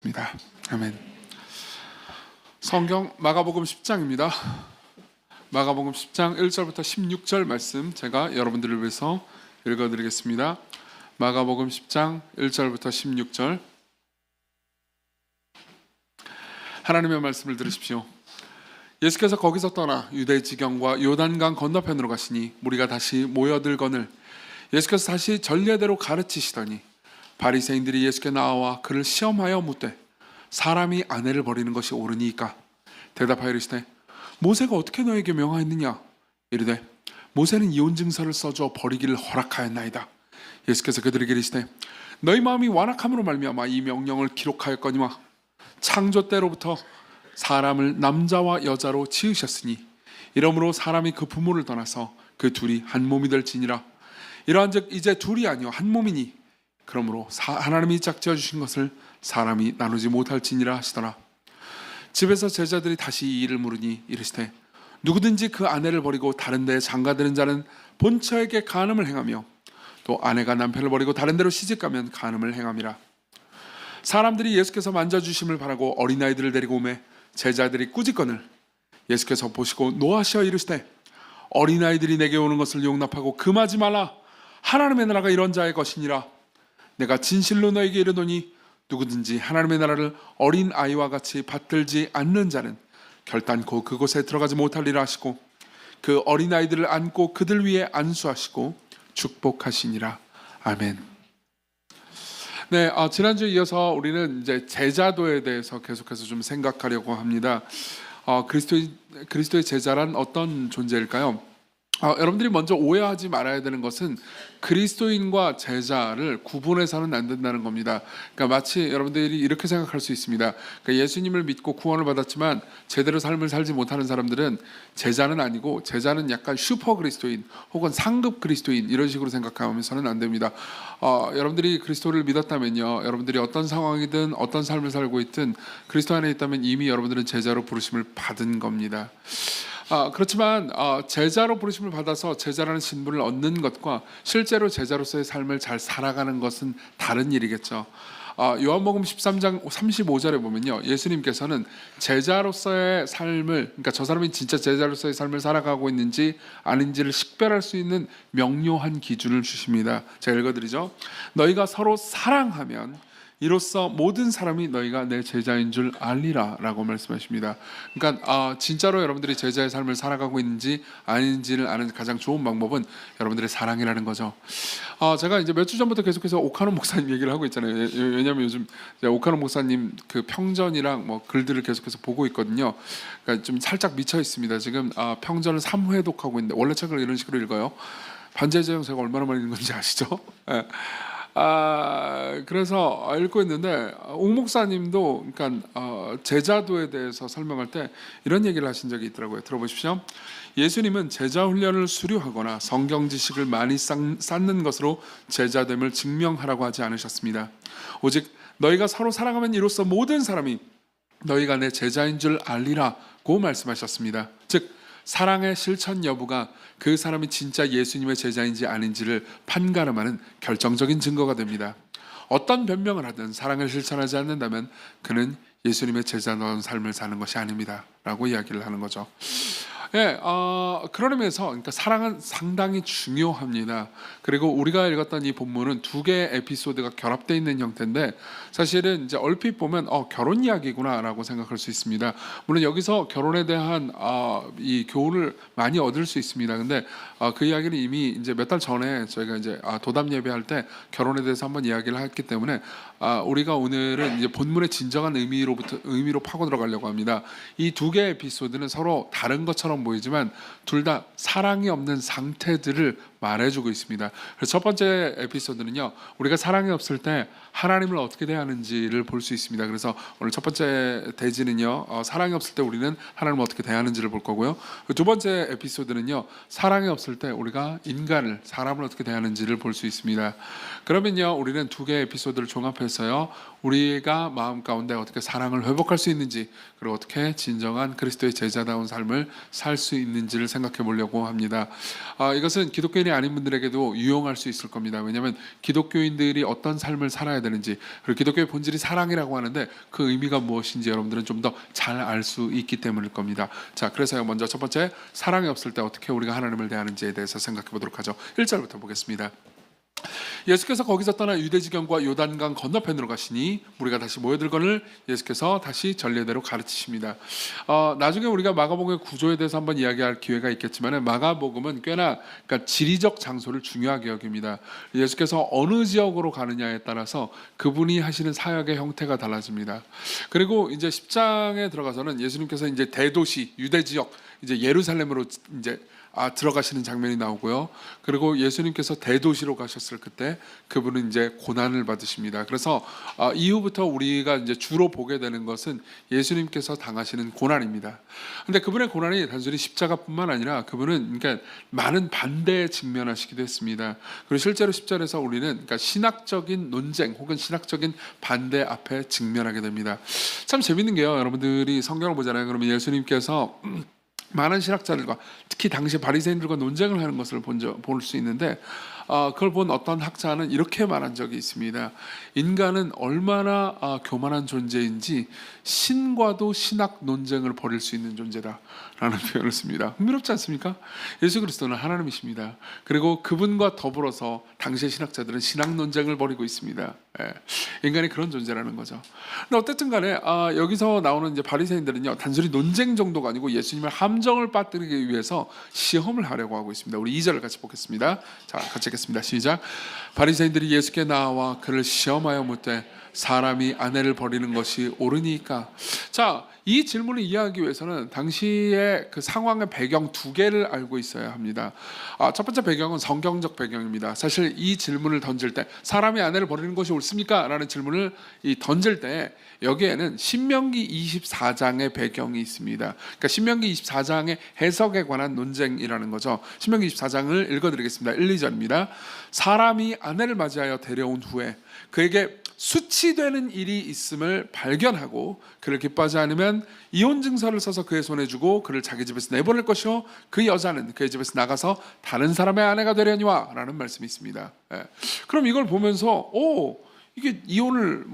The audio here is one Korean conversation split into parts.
입니다. 아멘. 성경 마가복음 10장입니다. 마가복음 10장 1절부터 16절 말씀 제가 여러분들을 위해서 읽어드리겠습니다. 마가복음 10장 1절부터 16절. 하나님의 말씀을 들으십시오. 예수께서 거기서 떠나 유대 지경과 요단강 건너편으로 가시니 무리가 다시 모여들거늘 예수께서 다시 전례대로 가르치시더니 바리새인들이 예수께 나와 그를 시험하여 묻되 사람이 아내를 버리는 것이 옳으니까? 대답하여 이르시되 모세가 어떻게 너에게 명하였느냐? 이르되 모세는 이혼 증서를 써줘 버리기를 허락하였나이다. 예수께서 그들에게 이르시되 너희 마음이 완악함으로 말미암아 이 명령을 기록하였거니와 창조 때로부터 사람을 남자와 여자로 지으셨으니 이러므로 사람이 그 부모를 떠나서 그 둘이 한 몸이 될지니라. 이러한즉 이제 둘이 아니요 한 몸이니 그러므로 하나님이 짝지어 주신 것을 사람이 나누지 못할지니라 하시더라. 집에서 제자들이 다시 이 일을 물으니 이르시되 누구든지 그 아내를 버리고 다른 데에 장가드는 자는 본처에게 간음을 행하며 또 아내가 남편을 버리고 다른 데로 시집가면 간음을 행함이라. 사람들이 예수께서 만져주심을 바라고 어린아이들을 데리고 오매 제자들이 꾸짖거늘 예수께서 보시고 노하시어 이르시되 어린아이들이 내게 오는 것을 용납하고 금하지 말라. 하나님의 나라가 이런 자의 것이니라. 내가 진실로 너에게 이르노니 누구든지 하나님의 나라를 어린 아이와 같이 받들지 않는 자는 결단코 그곳에 들어가지 못하리라 하시고 그 어린 아이들을 안고 그들 위에 안수하시고 축복하시니라. 아멘. 네, 지난주에 이어서 우리는 이제 제자도에 대해서 계속해서 좀 생각하려고 합니다. 그리스도의 제자란 어떤 존재일까요? 여러분들이 먼저 오해하지 말아야 되는 것은 그리스도인과 제자를 구분해서는 안 된다는 겁니다. 그러니까 마치 여러분들이 이렇게 생각할 수 있습니다. 그러니까 예수님을 믿고 구원을 받았지만 제대로 삶을 살지 못하는 사람들은 제자는 아니고 제자는 약간 슈퍼 그리스도인 혹은 상급 그리스도인 이런 식으로 생각하면서는 안 됩니다. 여러분들이 그리스도를 믿었다면요, 여러분들이 어떤 상황이든 어떤 삶을 살고 있든 그리스도 안에 있다면 이미 여러분들은 제자로 부르심을 받은 겁니다. 그렇지만 제자로 부르심을 받아서 제자라는 신분을 얻는 것과 실제로 제자로서의 삶을 잘 살아가는 것은 다른 일이겠죠. 요한복음 13장 35절에 보면요, 예수님께서는 제자로서의 삶을, 그러니까 저 사람이 진짜 제자로서의 삶을 살아가고 있는지 아닌지를 식별할 수 있는 명료한 기준을 주십니다. 제가 읽어드리죠. 너희가 서로 사랑하면 이로써 모든 사람이 너희가 내 제자인 줄 알리라 라고 말씀하십니다. 그러니까 진짜로 여러분들이 제자의 삶을 살아가고 있는지 아닌지를 아는 가장 좋은 방법은 여러분들의 사랑이라는 거죠. 제가 이제 몇 주 전부터 계속해서 오카노 목사님 얘기를 하고 있잖아요. 왜냐하면 요즘 오카노 목사님 그 평전이랑 뭐 글들을 계속해서 보고 있거든요. 그러니까 좀 살짝 미쳐 있습니다. 지금 평전을 3회독하고 있는데 원래 책을 이런 식으로 읽어요. 반제제 형사가 얼마나 많이 읽는 건지 아시죠? 네. 그래서 읽고 있는데 옥 목사님도 그러니까 제자도에 대해서 설명할 때 이런 얘기를 하신 적이 있더라고요. 들어보십시오. 예수님은 제자 훈련을 수료하거나 성경 지식을 많이 쌓는 것으로 제자됨을 증명하라고 하지 않으셨습니다. 오직 너희가 서로 사랑하면 이로써 모든 사람이 너희가 내 제자인 줄 알리라고 말씀하셨습니다. 즉 사랑의 실천 여부가 그 사람이 진짜 예수님의 제자인지 아닌지를 판가름하는 결정적인 증거가 됩니다. 어떤 변명을 하든 사랑을 실천하지 않는다면 그는 예수님의 제자다운 삶을 사는 것이 아닙니다 라고 이야기를 하는 거죠. 예, 그런 의미에서 그러니까 사랑은 상당히 중요합니다. 그리고 우리가 읽었던 이 본문은 두 개의 에피소드가 결합되어 있는 형태인데 사실은 이제 얼핏 보면 결혼 이야기구나라고 생각할 수 있습니다. 물론 여기서 결혼에 대한 이 교훈을 많이 얻을 수 있습니다. 근데 그 이야기는 이미 이제 몇 달 전에 저희가 이제 도담 예배할 때 결혼에 대해서 한번 이야기를 했기 때문에 우리가 오늘은 이제 본문의 진정한 의미로 파고 들어가려고 합니다. 이 두 개의 에피소드는 서로 다른 것처럼 보이지만 둘 다 사랑이 없는 상태들을 말해주고 있습니다. 그래서 첫 번째 에피소드는요, 우리가 사랑이 없을 때 하나님을 어떻게 대하는지를 볼 수 있습니다. 그래서 오늘 첫 번째 대지는요, 사랑이 없을 때 우리는 하나님을 어떻게 대하는지를 볼 거고요. 두 번째 에피소드는요, 사랑이 없을 때 우리가 사람을 어떻게 대하는지를 볼 수 있습니다. 그러면요, 우리는 두 개의 에피소드를 종합해서요, 우리가 마음 가운데 어떻게 사랑을 회복할 수 있는지, 그리고 어떻게 진정한 그리스도의 제자다운 삶을 살 살 수 있는지를 생각해 보려고 합니다. 이것은 기독교인이 아닌 분들에게도 유용할 수 있을 겁니다. 왜냐하면 기독교인들이 어떤 삶을 살아야 되는지, 그리고 기독교의 본질이 사랑이라고 하는데 그 의미가 무엇인지 여러분들은 좀 더 잘 알 수 있기 때문일 겁니다. 자, 그래서요, 먼저 첫 번째, 사랑이 없을 때 어떻게 우리가 하나님을 대하는지에 대해서 생각해 보도록 하죠. 1절부터 보겠습니다. 예수께서 거기서 떠나 유대지경과 요단강 건너편으로 가시니 무리가 다시 모여들거늘 예수께서 다시 전례대로 가르치십니다. 나중에 우리가 마가복음의 구조에 대해서 한번 이야기할 기회가 있겠지만 마가복음은 꽤나 그러니까 지리적 장소를 중요하게 여깁니다. 예수께서 어느 지역으로 가느냐에 따라서 그분이 하시는 사역의 형태가 달라집니다. 그리고 이제 10장에 들어가서는 예수님께서 이제 대도시 유대 지역 이제 예루살렘으로 이제 들어가시는 장면이 나오고요. 그리고 예수님께서 대도시로 가셨을 그때 그분은 이제 고난을 받으십니다. 그래서 이후부터 우리가 이제 주로 보게 되는 것은 예수님께서 당하시는 고난입니다. 근데 그분의 고난이 단순히 십자가뿐만 아니라 그분은 그러니까 많은 반대에 직면하시기도 했습니다. 그리고 실제로 10절에서 우리는 그러니까 신학적인 논쟁 혹은 신학적인 반대 앞에 직면하게 됩니다. 참 재밌는 게요. 여러분들이 성경을 보잖아요. 그러면 예수님께서 많은 신학자들과 특히 당시 바리새인들과 논쟁을 하는 것을 볼 수 있는데 그걸 본 어떤 학자는 이렇게 말한 적이 있습니다. 인간은 얼마나 교만한 존재인지 신과도 신학 논쟁을 벌일 수 있는 존재다라는 표현을 씁니다. 흥미롭지 않습니까? 예수 그리스도는 하나님이십니다. 그리고 그분과 더불어서 당시의 신학자들은 신학 논쟁을 벌이고 있습니다. 인간이 그런 존재라는 거죠. 근데 어쨌든 간에 여기서 나오는 이제 바리새인들은요, 단순히 논쟁 정도가 아니고 예수님을 함정을 빠뜨리기 위해서 시험을 하려고 하고 있습니다. 우리 2절을 같이 보겠습니다. 자, 같이 읽겠습니다. 시작. 바리새인들이 예수께 나와 그를 시험하여 묻되 사람이 아내를 버리는 것이 옳으니까. 자, 이 질문을 이해하기 위해서는 당시의 그 상황의 배경 두 개를 알고 있어야 합니다. 첫 번째 배경은 성경적 배경입니다. 사실 이 질문을 던질 때 사람이 아내를 버리는 것이 옳습니까? 라는 질문을 던질 때 여기에는 신명기 24장의 배경이 있습니다. 그러니까 신명기 24장의 해석에 관한 논쟁이라는 거죠. 신명기 24장을 읽어드리겠습니다. 1, 2절입니다. 사람이 아내를 맞이하여 데려온 후에 그에게 수치되는 일이 있음을 발견하고 그를 기뻐하지 않으면 이혼 증서를 써서 그의 손에 주고 그를 자기 집에서 내보낼 것이요 그 여자는 그의 집에서 나가서 다른 사람의 아내가 되려니와 라는 말씀이 있습니다. 그럼 이걸 보면서 이게 이혼을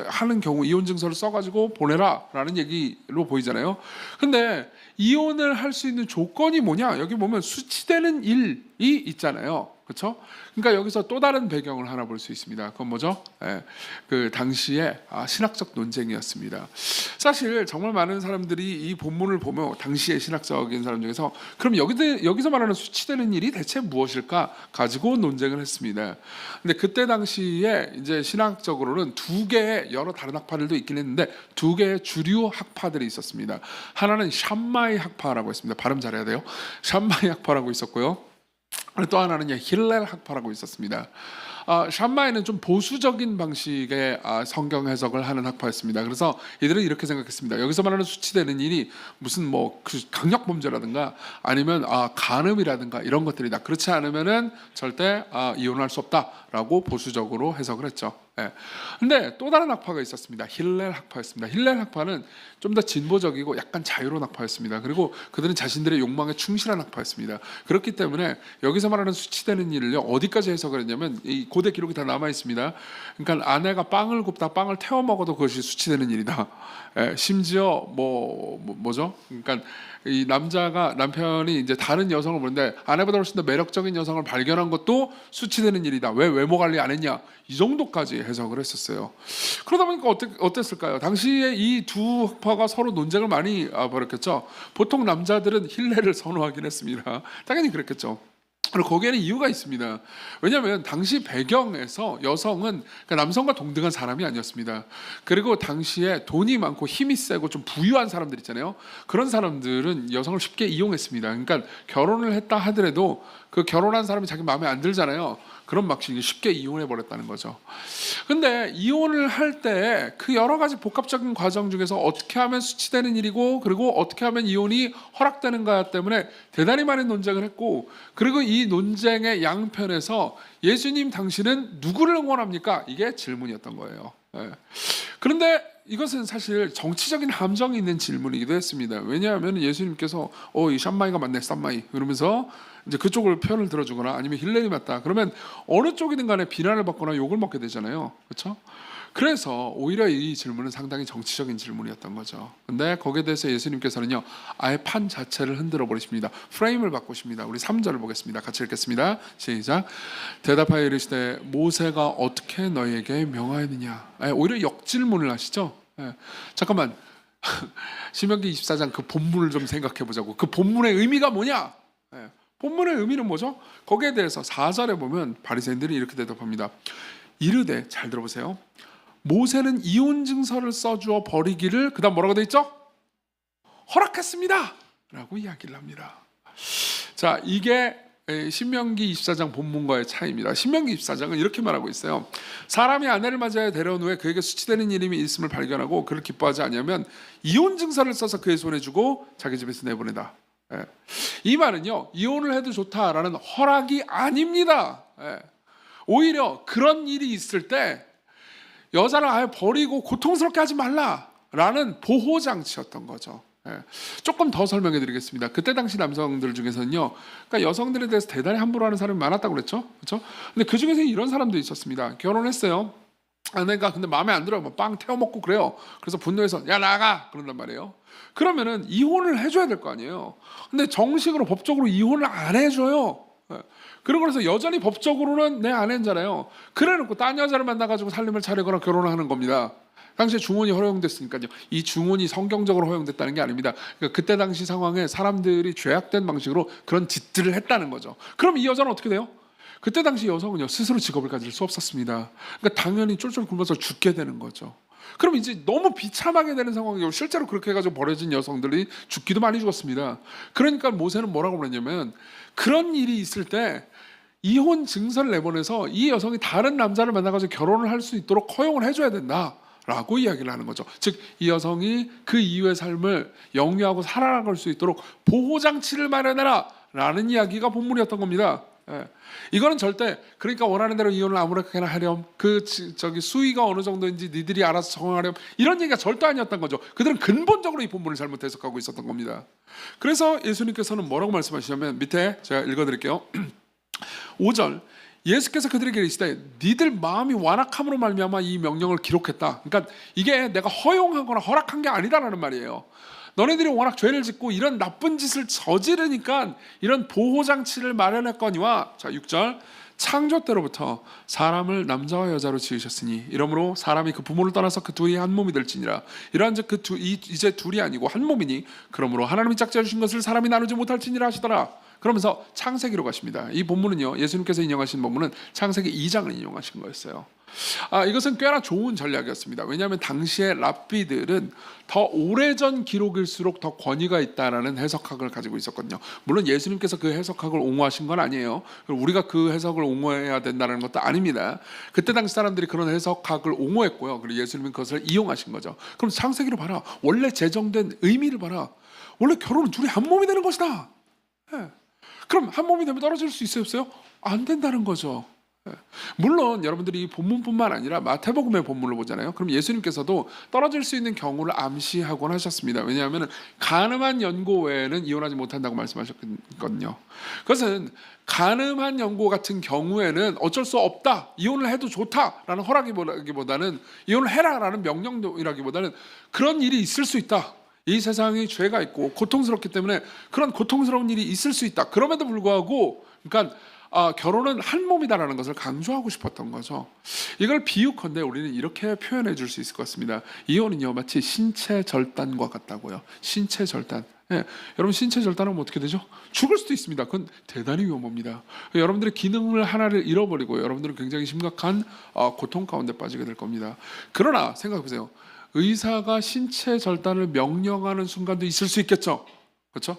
하는 경우 이혼 증서를 써가지고 보내라 라는 얘기로 보이잖아요. 근데 이혼을 할 수 있는 조건이 뭐냐? 여기 보면 수치되는 일이 있잖아요. 그렇죠? 그러니까 여기서 또 다른 배경을 하나 볼 수 있습니다. 그건 뭐죠? 그 당시에 신학적 논쟁이었습니다. 사실 정말 많은 사람들이 이 본문을 보면 당시의 신학적인 사람 중에서 그럼 여기서 말하는 수치되는 일이 대체 무엇일까 가지고 논쟁을 했습니다. 근데 그때 당시에 이제 신학적으로는 두 개의 여러 다른 학파들도 있긴 했는데 두 개의 주류 학파들이 있었습니다. 하나는 샴마이 학파라고 했습니다. 발음 잘해야 돼요. 샴마이 학파라고 있었고요. 또 하나는 힐렐 학파라고 있었습니다. 샴마이는 좀 보수적인 방식의 성경 해석을 하는 학파였습니다. 그래서 이들은 이렇게 생각했습니다. 여기서 말하는 수치되는 일이 무슨 그 강력 범죄라든가 아니면 간음이라든가 이런 것들이다. 그렇지 않으면은 절대 이혼할 수 없다라고 보수적으로 해석을 했죠. 근데 또 다른 학파가 있었습니다. 힐렐 학파였습니다. 힐렐 학파는 좀 더 진보적이고 약간 자유로운 학파였습니다. 그리고 그들은 자신들의 욕망에 충실한 학파였습니다. 그렇기 때문에 여기서 말하는 수치되는 일을요 어디까지 해석을 했냐면 이 고대 기록이 다 남아 있습니다. 그러니까 아내가 빵을 굽다 빵을 태워 먹어도 그것이 수치되는 일이다. 심지어 뭐죠? 그러니까 이 남편이 이제 다른 여성을 보는데 아내보다 훨씬 더 매력적인 여성을 발견한 것도 수치되는 일이다. 왜 외모 관리 안 했냐? 이 정도까지 해석을 했었어요. 그러다 보니까 어땠을까요? 당시에 이 두 학파가 서로 논쟁을 많이 벌였겠죠. 보통 남자들은 힐레를 선호하긴 했습니다. 당연히 그랬겠죠. 그리고 거기에는 이유가 있습니다. 왜냐하면 당시 배경에서 여성은 그러니까 남성과 동등한 사람이 아니었습니다. 그리고 당시에 돈이 많고 힘이 세고 좀 부유한 사람들 있잖아요. 그런 사람들은 여성을 쉽게 이용했습니다. 그러니까 결혼을 했다 하더라도 그 결혼한 사람이 자기 마음에 안 들잖아요. 그런 막 쉽게 이혼해 버렸다는 거죠. 근데 이혼을 할 때 그 여러 가지 복합적인 과정 중에서 어떻게 하면 수치되는 일이고 그리고 어떻게 하면 이혼이 허락되는가 때문에 대단히 많은 논쟁을 했고 그리고 이 논쟁의 양편에서 예수님 당신은 누구를 응원합니까? 이게 질문이었던 거예요. 그런데 이것은 사실 정치적인 함정이 있는 질문이기도 했습니다. 왜냐하면 예수님께서 이 샴마이가 맞네, 쌈마이 이러면서 이제 그쪽을 편을 들어주거나 아니면 힐렐이 맞다 그러면 어느 쪽이든 간에 비난을 받거나 욕을 먹게 되잖아요. 그렇죠? 그래서 오히려 이 질문은 상당히 정치적인 질문이었던 거죠. 근데 거기에 대해서 예수님께서는요, 아예 판 자체를 흔들어 버리십니다. 프레임을 바꾸십니다. 우리 3절을 보겠습니다. 같이 읽겠습니다. 시작. 대답하여 이르시되 모세가 어떻게 너희에게 명하였느냐. 오히려 역질문을 하시죠. 잠깐만, 신명기 24장 그 본문을 좀 생각해 보자고. 그 본문의 의미가 뭐냐? 본문의 의미는 뭐죠? 거기에 대해서 4절에 보면 바리새인들이 이렇게 대답합니다. 이르되, 잘 들어보세요, 모세는 이혼 증서를 써주어 버리기를 그다음 뭐라고 돼 있죠? 허락했습니다 라고 이야기를 합니다. 자, 이게 신명기 24장 본문과의 차이입니다. 신명기 24장은 이렇게 말하고 있어요. 사람이 아내를 맞이하여 데려온 후에 그에게 수치되는 일이 있음을 발견하고 그를 기뻐하지 아니하면 이혼 증서를 써서 그의 손에 주고 자기 집에서 내보내다. 이 말은요, 이혼을 해도 좋다라는 허락이 아닙니다. 오히려 그런 일이 있을 때 여자를 아예 버리고 고통스럽게 하지 말라라는 보호장치였던 거죠. 조금 더 설명해 드리겠습니다. 그때 당시 남성들 중에서는요, 그러니까 여성들에 대해서 대단히 함부로 하는 사람이 많았다고 그랬죠. 그렇죠? 근데 그 중에서 이런 사람도 있었습니다. 결혼했어요. 아내가 근데 마음에 안 들어요. 빵 태워 먹고 그래요. 그래서 분노해서 야 나가 그런단 말이에요. 그러면은 이혼을 해줘야 될 거 아니에요. 근데 정식으로 법적으로 이혼을 안 해줘요. 그러고 나서 여전히 법적으로는 내 아내잖아요. 그래놓고 딴 여자를 만나가지고 살림을 차리거나 결혼을 하는 겁니다. 당시에 중혼이 허용됐으니까요. 이 중혼이 성경적으로 허용됐다는 게 아닙니다. 그러니까 그때 당시 상황에 사람들이 죄악된 방식으로 그런 짓들을 했다는 거죠. 그럼 이 여자는 어떻게 돼요? 그때 당시 여성은요, 스스로 직업을 가질 수 없었습니다. 그러니까 당연히 쫄쫄 굶어서 죽게 되는 거죠. 그럼 이제 너무 비참하게 되는 상황이고, 실제로 그렇게 해가지고 버려진 여성들이 죽기도 많이 죽었습니다. 그러니까 모세는 뭐라고 그랬냐면, 그런 일이 있을 때 이혼 증서를 내보내서 이 여성이 다른 남자를 만나가지고 결혼을 할 수 있도록 허용을 해줘야 된다 라고 이야기를 하는 거죠. 즉 이 여성이 그 이후의 삶을 영위하고 살아나갈 수 있도록 보호장치를 마련해라 라는 이야기가 본문이었던 겁니다. 이거는 절대 그러니까 원하는 대로 이혼을 아무렇게나 하렴, 수위가 어느 정도인지 니들이 알아서 정하렴, 이런 얘기가 절대 아니었던 거죠. 그들은 근본적으로 이 본문을 잘못 해석하고 있었던 겁니다. 그래서 예수님께서는 뭐라고 말씀하시냐면, 밑에 제가 읽어드릴게요. 5절, 예수께서 그들에게 이르시되 니들 마음이 완악함으로 말미암아 이 명령을 기록했다. 그러니까 이게 내가 허용하거나 허락한 게 아니다라는 말이에요. 너네들이 워낙 죄를 짓고 이런 나쁜 짓을 저지르니까 이런 보호장치를 마련했거니와, 자 6절, 창조 때로부터 사람을 남자와 여자로 지으셨으니 이러므로 사람이 그 부모를 떠나서 그 둘이 한 몸이 될지니라. 이러한즉 이제 둘이 아니고 한 몸이니 그러므로 하나님이 짝지어 주신 것을 사람이 나누지 못할지니라 하시더라. 그러면서 창세기로 가십니다. 이 본문은요, 예수님께서 인용하신 본문은 창세기 2장을 인용하신 거였어요. 이것은 꽤나 좋은 전략이었습니다. 왜냐하면 당시의 랍비들은 더 오래전 기록일수록 더 권위가 있다라는 해석학을 가지고 있었거든요. 물론 예수님께서 그 해석학을 옹호하신 건 아니에요. 우리가 그 해석을 옹호해야 된다는 것도 아닙니다. 그때 당시 사람들이 그런 해석학을 옹호했고요. 그리고 예수님은 그것을 이용하신 거죠. 그럼 창세기로 봐라. 원래 제정된 의미를 봐라. 원래 결혼은 둘이 한 몸이 되는 것이다. 그럼 한 몸이 되면 떨어질 수 있어요, 없어요? 안 된다는 거죠. 물론 여러분들이 본문뿐만 아니라 마태복음의 본문을 보잖아요. 그럼 예수님께서도 떨어질 수 있는 경우를 암시하곤 하셨습니다. 왜냐하면 가늠한 연고 외에는 이혼하지 못한다고 말씀하셨거든요. 그것은 가늠한 연고 같은 경우에는 어쩔 수 없다, 이혼을 해도 좋다라는 허락이라기보다는 이혼을 해라라는 명령이라기보다는 그런 일이 있을 수 있다. 이 세상에 죄가 있고 고통스럽기 때문에 그런 고통스러운 일이 있을 수 있다. 그럼에도 불구하고 그러니까 결혼은 한 몸이다라는 것을 강조하고 싶었던 거죠. 이걸 비유컨대 우리는 이렇게 표현해 줄 수 있을 것 같습니다. 이혼은요, 마치 신체 절단과 같다고요. 신체 절단. 여러분, 신체 절단하면 어떻게 되죠? 죽을 수도 있습니다. 그건 대단히 위험합니다. 여러분들의 기능을 하나를 잃어버리고 여러분들은 굉장히 심각한 고통 가운데 빠지게 될 겁니다. 그러나 생각해 보세요. 의사가 신체 절단을 명령하는 순간도 있을 수 있겠죠. 그렇죠?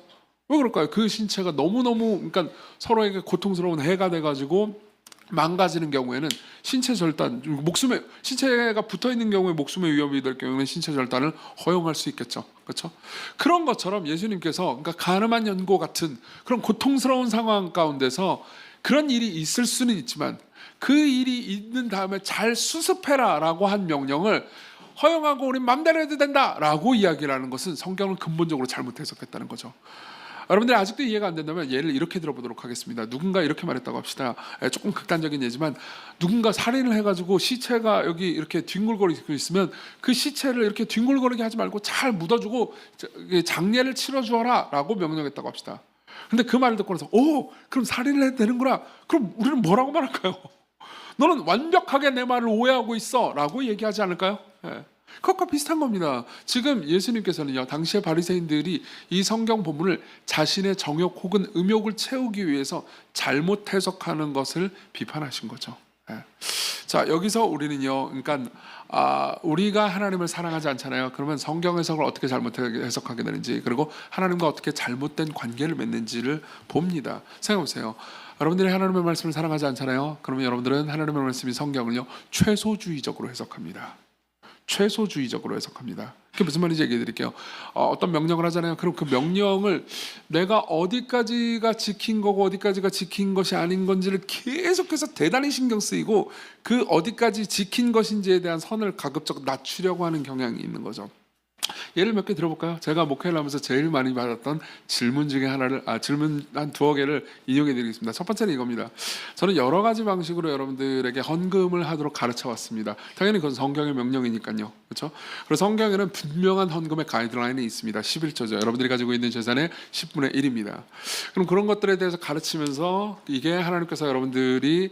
왜 그럴까요? 그 신체가 너무너무 그러니까 서로에게 고통스러운 해가 돼가지고 망가지는 경우에는 신체 절단, 신체가 붙어 있는 경우에 목숨의 위협이 될 경우에는 신체 절단을 허용할 수 있겠죠. 그렇죠? 그런 것처럼 예수님께서 그러니까 가늠한 연고 같은 그런 고통스러운 상황 가운데서 그런 일이 있을 수는 있지만 그 일이 있는 다음에 잘 수습해라라고 한 명령을 허용하고 우린 맘대로 해도 된다라고 이야기를 하는 것은 성경을 근본적으로 잘못 해석했다는 거죠. 여러분들이 아직도 이해가 안 된다면 예를 이렇게 들어보도록 하겠습니다. 누군가 이렇게 말했다고 합시다. 조금 극단적인 예지만 누군가 살인을 해가지고 시체가 여기 이렇게 뒹굴거리고 있으면 그 시체를 이렇게 뒹굴거리게 하지 말고 잘 묻어주고 장례를 치러주어라 라고 명령했다고 합시다. 근데 그 말을 듣고 나서 그럼 살인을 해도 되는구나. 그럼 우리는 뭐라고 말할까요? 너는 완벽하게 내 말을 오해하고 있어 라고 얘기하지 않을까요? 그것과 비슷한 겁니다. 지금 예수님께서는요, 당시의 바리새인들이 이 성경 본문을 자신의 정욕 혹은 음욕을 채우기 위해서 잘못 해석하는 것을 비판하신 거죠. 자, 여기서 우리는요, 그러니까 우리가 하나님을 사랑하지 않잖아요. 그러면 성경 해석을 어떻게 잘못 해석하게 되는지, 그리고 하나님과 어떻게 잘못된 관계를 맺는지를 봅니다. 생각해보세요. 여러분들이 하나님의 말씀을 사랑하지 않잖아요. 그러면 여러분들은 하나님의 말씀이 성경을요, 최소주의적으로 해석합니다. 최소주의적으로 해석합니다. 그게 무슨 말인지 얘기해 드릴게요. 어떤 명령을 하잖아요. 그럼 그 명령을 내가 어디까지가 지킨 거고 어디까지가 지킨 것이 아닌 건지를 계속해서 대단히 신경 쓰이고 그 어디까지 지킨 것인지에 대한 선을 가급적 낮추려고 하는 경향이 있는 거죠. 예를 몇 개 들어볼까요? 제가 목회를 하면서 제일 많이 받았던 질문 중에 하나를 질문 한 두어 개를 인용해 드리겠습니다. 첫 번째는 이겁니다. 저는 여러 가지 방식으로 여러분들에게 헌금을 하도록 가르쳐 왔습니다. 당연히 그건 성경의 명령이니까요. 그렇죠? 그래서 성경에는 분명한 헌금의 가이드라인이 있습니다. 11조죠. 여러분들이 가지고 있는 재산의 10분의 1입니다. 그럼 그런 것들에 대해서 가르치면서 이게 하나님께서 여러분들이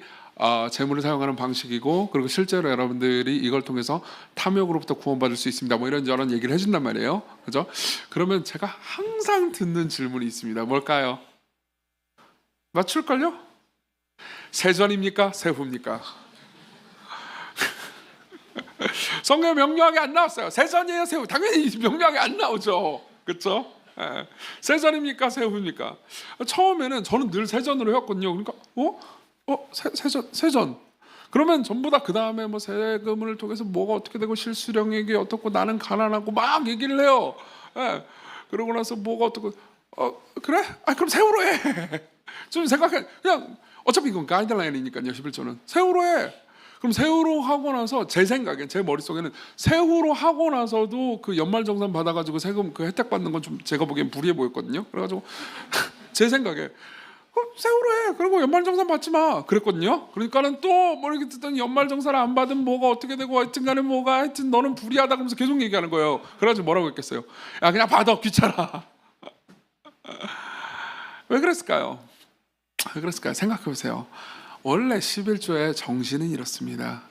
재물을 사용하는 방식이고, 그리고 실제로 여러분들이 이걸 통해서 탐욕으로부터 구원받을 수 있습니다. 뭐 이런저런 얘기를 해준단 말이에요. 그죠? 그러면 제가 항상 듣는 질문이 있습니다. 뭘까요? 맞출걸요? 세전입니까? 세후입니까? 성경에 명료하게 안 나왔어요. 세전이에요? 세후? 당연히 명료하게 안 나오죠. 그렇죠? 세전입니까? 세후입니까? 처음에는 저는 늘 세전으로 해왔거든요. 그러니까 세전. 그러면 전부 다 그 다음에 뭐 세금을 통해서 뭐가 어떻게 되고 실수령액이 어떻고 나는 가난하고 막 얘기를 해요. 그러고 나서 뭐가 어떻고 그래? 그럼 세후로 해. 좀 생각해. 그냥 어차피 이건 가이드라인이니까요. 11조는 세후로 해. 그럼 세후로 하고 나서 제 생각엔, 제 머릿속에는 세후로 하고 나서도 그 연말정산 받아가지고 세금 그 혜택 받는 건 좀 제가 보기엔 불리해 보였거든요. 그래가지고 제 생각에 세후로 해. 그리고 연말정산 받지 마. 그랬거든요. 그러니까는 또 뭐 이렇게 듣더니 연말정산을 안 받으면 뭐가 어떻게 되고 하여튼간에 뭐가 하여튼 너는 불이하다 그러면서 계속 얘기하는 거예요. 그래가지고 뭐라고 했겠어요? 야, 그냥 받아. 귀찮아. 왜 그랬을까요? 생각해 보세요. 원래 11조의 정신은 이렇습니다.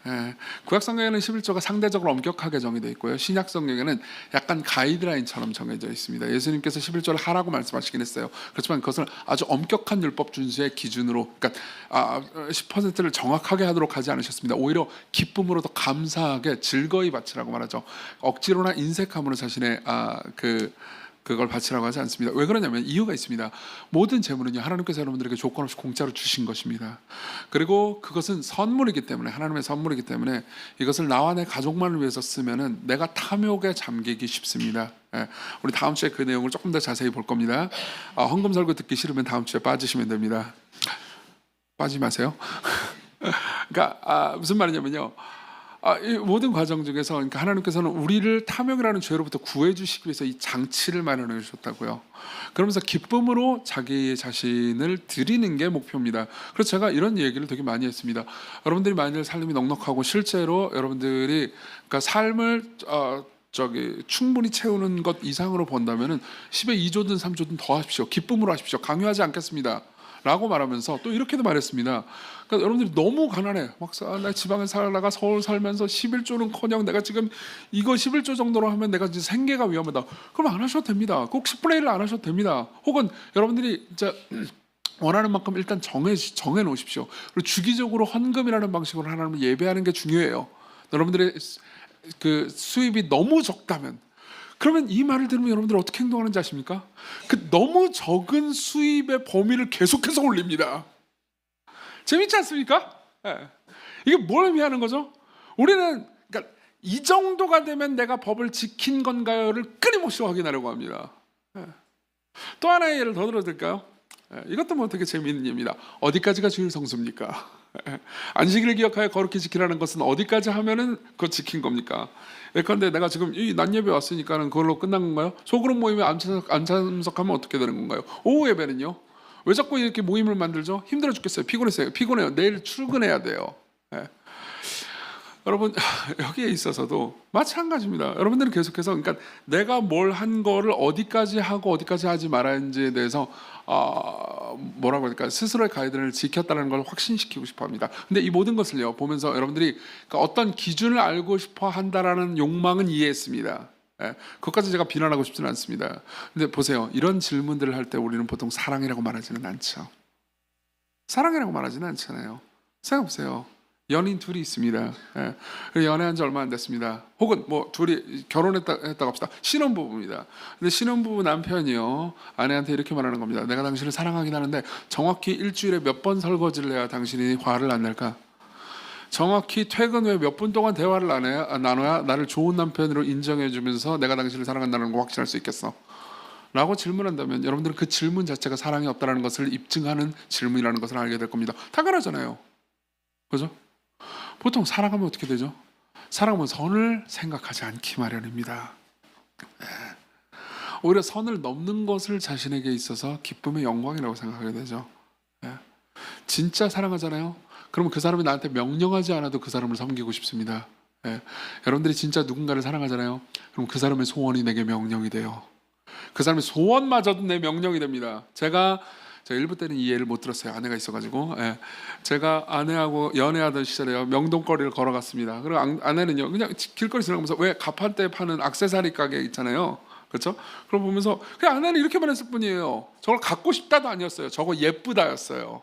구약성경에는 11조가 상대적으로 엄격하게 정의되어 있고요. 신약성경에는 약간 가이드라인처럼 정해져 있습니다. 예수님께서 11조를 하라고 말씀하시긴 했어요. 그렇지만 그것을 아주 엄격한 율법 준수의 기준으로, 그러니까 10%를 정확하게 하도록 하지 않으셨습니다. 오히려 기쁨으로 더 감사하게 즐거이 바치라고 말하죠. 억지로나 인색함으로 자신의 그걸 바치라고 하지 않습니다. 왜 그러냐면 이유가 있습니다. 모든 재물은요, 하나님께서 여러분들에게 조건 없이 공짜로 주신 것입니다. 그리고 그것은 선물이기 때문에, 하나님의 선물이기 때문에 이것을 나와 내 가족만을 위해서 쓰면은 내가 탐욕에 잠기기 쉽습니다. 우리 다음 주에 그 내용을 조금 더 자세히 볼 겁니다. 헌금 설교 듣기 싫으면 다음 주에 빠지시면 됩니다. 빠지지 마세요. 그러니까 무슨 말이냐면요, 이 모든 과정 중에서, 그러니까 하나님께서는 우리를 탐욕이라는 죄로부터 구해주시기 위해서 이 장치를 마련해 주셨다고요. 그러면서 기쁨으로 자기 자신을 드리는 게 목표입니다. 그래서 제가 이런 얘기를 되게 많이 했습니다. 여러분들이 만일 삶이 넉넉하고 실제로 여러분들이 그러니까 삶을 충분히 채우는 것 이상으로 본다면은 10에 2조든 3조든 더 하십시오. 기쁨으로 하십시오. 강요하지 않겠습니다. 라고 말하면서 또 이렇게도 말했습니다. 그러니까 여러분들이 너무 가난해. 나 지방에 살다가 서울 살면서 11조는커녕 내가 지금 이거 11조 정도로 하면 내가 이제 생계가 위험하다. 그럼 안 하셔도 됩니다. 꼭 10분의 1을 안 하셔도 됩니다. 혹은 여러분들이 이제 원하는 만큼 일단 정해 놓으십시오. 그리고 주기적으로 헌금이라는 방식으로 하나님을 예배하는 게 중요해요. 여러분들의 그 수입이 너무 적다면, 그러면 이 말을 들으면 여러분들 어떻게 행동하는지 아십니까? 그 너무 적은 수입의 범위를 계속해서 올립니다. 재밌지 않습니까? 이게 뭘 의미하는 거죠? 우리는 그러니까 이 정도가 되면 내가 법을 지킨 건가요를 끊임없이 확인하려고 합니다. 또 하나의 예를 더 들어드릴까요? 이것도 뭐 되게 재미있는 예입니다. 어디까지가 주일 성수입니까? 안식일을 기억하여 거룩히 지키라는 것은 어디까지 하면은 그거 지킨 겁니까? 예컨대 내가 지금 이 낮 예배 왔으니까는 그걸로 끝난 건가요? 소그룹 모임에 안 참석하면 어떻게 되는 건가요? 오후 예배는요? 왜 자꾸 이렇게 모임을 만들죠? 힘들어 죽겠어요. 피곤했어요. 피곤해요. 내일 출근해야 돼요. 예. 여러분 여기에 있어서도 마찬가지입니다. 여러분들은 계속해서 그러니까 내가 뭘 한 거를 어디까지 하고 어디까지 하지 말아야지에 대해서 뭐라고 할까 스스로의 가이드를 지켰다는 걸 확신시키고 싶어합니다. 근데 이 모든 것을요 보면서 여러분들이 그러니까 어떤 기준을 알고 싶어 한다라는 욕망은 이해했습니다. 예, 그것까지 제가 비난하고 싶지는 않습니다. 근데 보세요, 이런 질문들을 할 때 우리는 보통 사랑이라고 말하지는 않죠. 사랑이라고 말하지는 않잖아요. 생각해보세요. 연인 둘이 있습니다. 예. 연애한 지 얼마 안 됐습니다. 혹은 뭐 둘이 결혼했다고 합시다. 신혼부부입니다. 근데 신혼부부 남편이요 아내한테 이렇게 말하는 겁니다. 내가 당신을 사랑하긴 하는데 정확히 일주일에 몇 번 설거지를 해야 당신이 화를 안 낼까? 정확히 퇴근 후에 몇 분 동안 대화를 나눠야 나를 좋은 남편으로 인정해주면서 내가 당신을 사랑한다는 거 확신할 수 있겠어? 라고 질문한다면 여러분들은 그 질문 자체가 사랑이 없다는 것을 입증하는 질문이라는 것을 알게 될 겁니다. 당연하잖아요. 그죠? 보통 사랑하면 어떻게 되죠? 사랑하면 선을 생각하지 않기 마련입니다. 오히려 선을 넘는 것을 자신에게 있어서 기쁨의 영광이라고 생각하게 되죠. 진짜 사랑하잖아요. 그러면 그 사람이 나한테 명령하지 않아도 그 사람을 섬기고 싶습니다. 여러분들이 진짜 누군가를 사랑하잖아요. 그럼 그 사람의 소원이 내게 명령이 돼요. 그 사람의 소원마저도 내 명령이 됩니다. 제가 일부 때는 이해를 못 들었어요. 아내가 있어가지고. 제가 아내하고 연애하던 시절에요 명동거리를 걸어갔습니다. 그리고 아내는요 그냥 길거리 지나가면서 왜 가판대 파는 액세서리 가게 있잖아요. 그렇죠? 그걸 보면서 그냥 아내는 이렇게만 했을 뿐이에요. 저걸 갖고 싶다도 아니었어요. 저거 예쁘다였어요.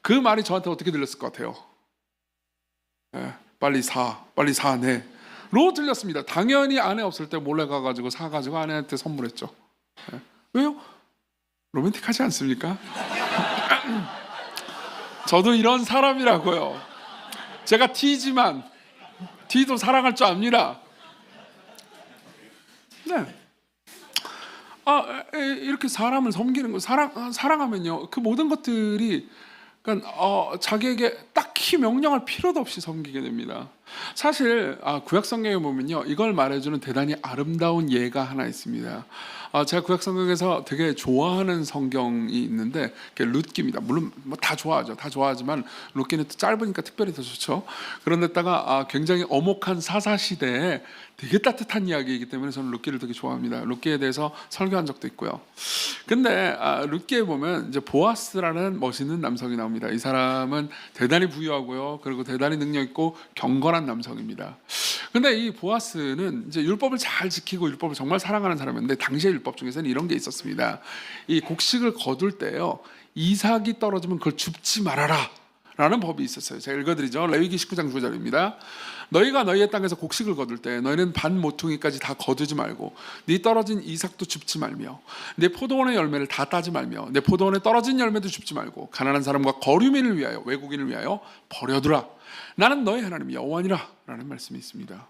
그 말이 저한테 어떻게 들렸을 것 같아요? 빨리 사네 로 들렸습니다. 당연히 아내 없을 때 몰래 가가지고 사가지고 아내한테 선물했죠. 왜요? 로맨틱하지 않습니까? 저도 이런 사람이라고요. 제가 T지만 T도 사랑할 줄 압니다. 네. 이렇게 사람을 섬기는 거 사랑하면요 그 모든 것들이 그러니까 자기에게 딱히 명령할 필요도 없이 섬기게 됩니다. 사실 구약 성경에 보면요 이걸 말해주는 대단히 아름다운 예가 하나 있습니다. 제가 구약 성경에서 되게 좋아하는 성경이 있는데 그게 룻기입니다. 물론 뭐 다 좋아하죠. 다 좋아하지만 룻기는 또 짧으니까 특별히 더 좋죠. 그런데다가 굉장히 엄혹한 사사 시대에 되게 따뜻한 이야기이기 때문에 저는 룻기를 되게 좋아합니다. 룻기에 대해서 설교한 적도 있고요. 근데 룻기에 보면 이제 보아스라는 멋있는 남성이 나옵니다. 이 사람은 대단히 부유하고요. 그리고 대단히 능력 있고 경건한 남성입니다. 근데 이 보아스는 이제 율법을 잘 지키고 율법을 정말 사랑하는 사람이었는데 당시의 율법 중에서는 이런 게 있었습니다. 이 곡식을 거둘 때요 이삭이 떨어지면 그걸 줍지 말아라 라는 법이 있었어요. 제가 읽어드리죠. 레위기 19장 9절입니다. 너희가 너희의 땅에서 곡식을 거둘 때 너희는 반 모퉁이까지 다 거두지 말고 네 떨어진 이삭도 줍지 말며 내 포도원의 열매를 다 따지 말며 내 포도원에 떨어진 열매도 줍지 말고 가난한 사람과 거류민을 위하여 외국인을 위하여 버려두라. 나는 너희 하나님 여호와니라 라는 말씀이 있습니다.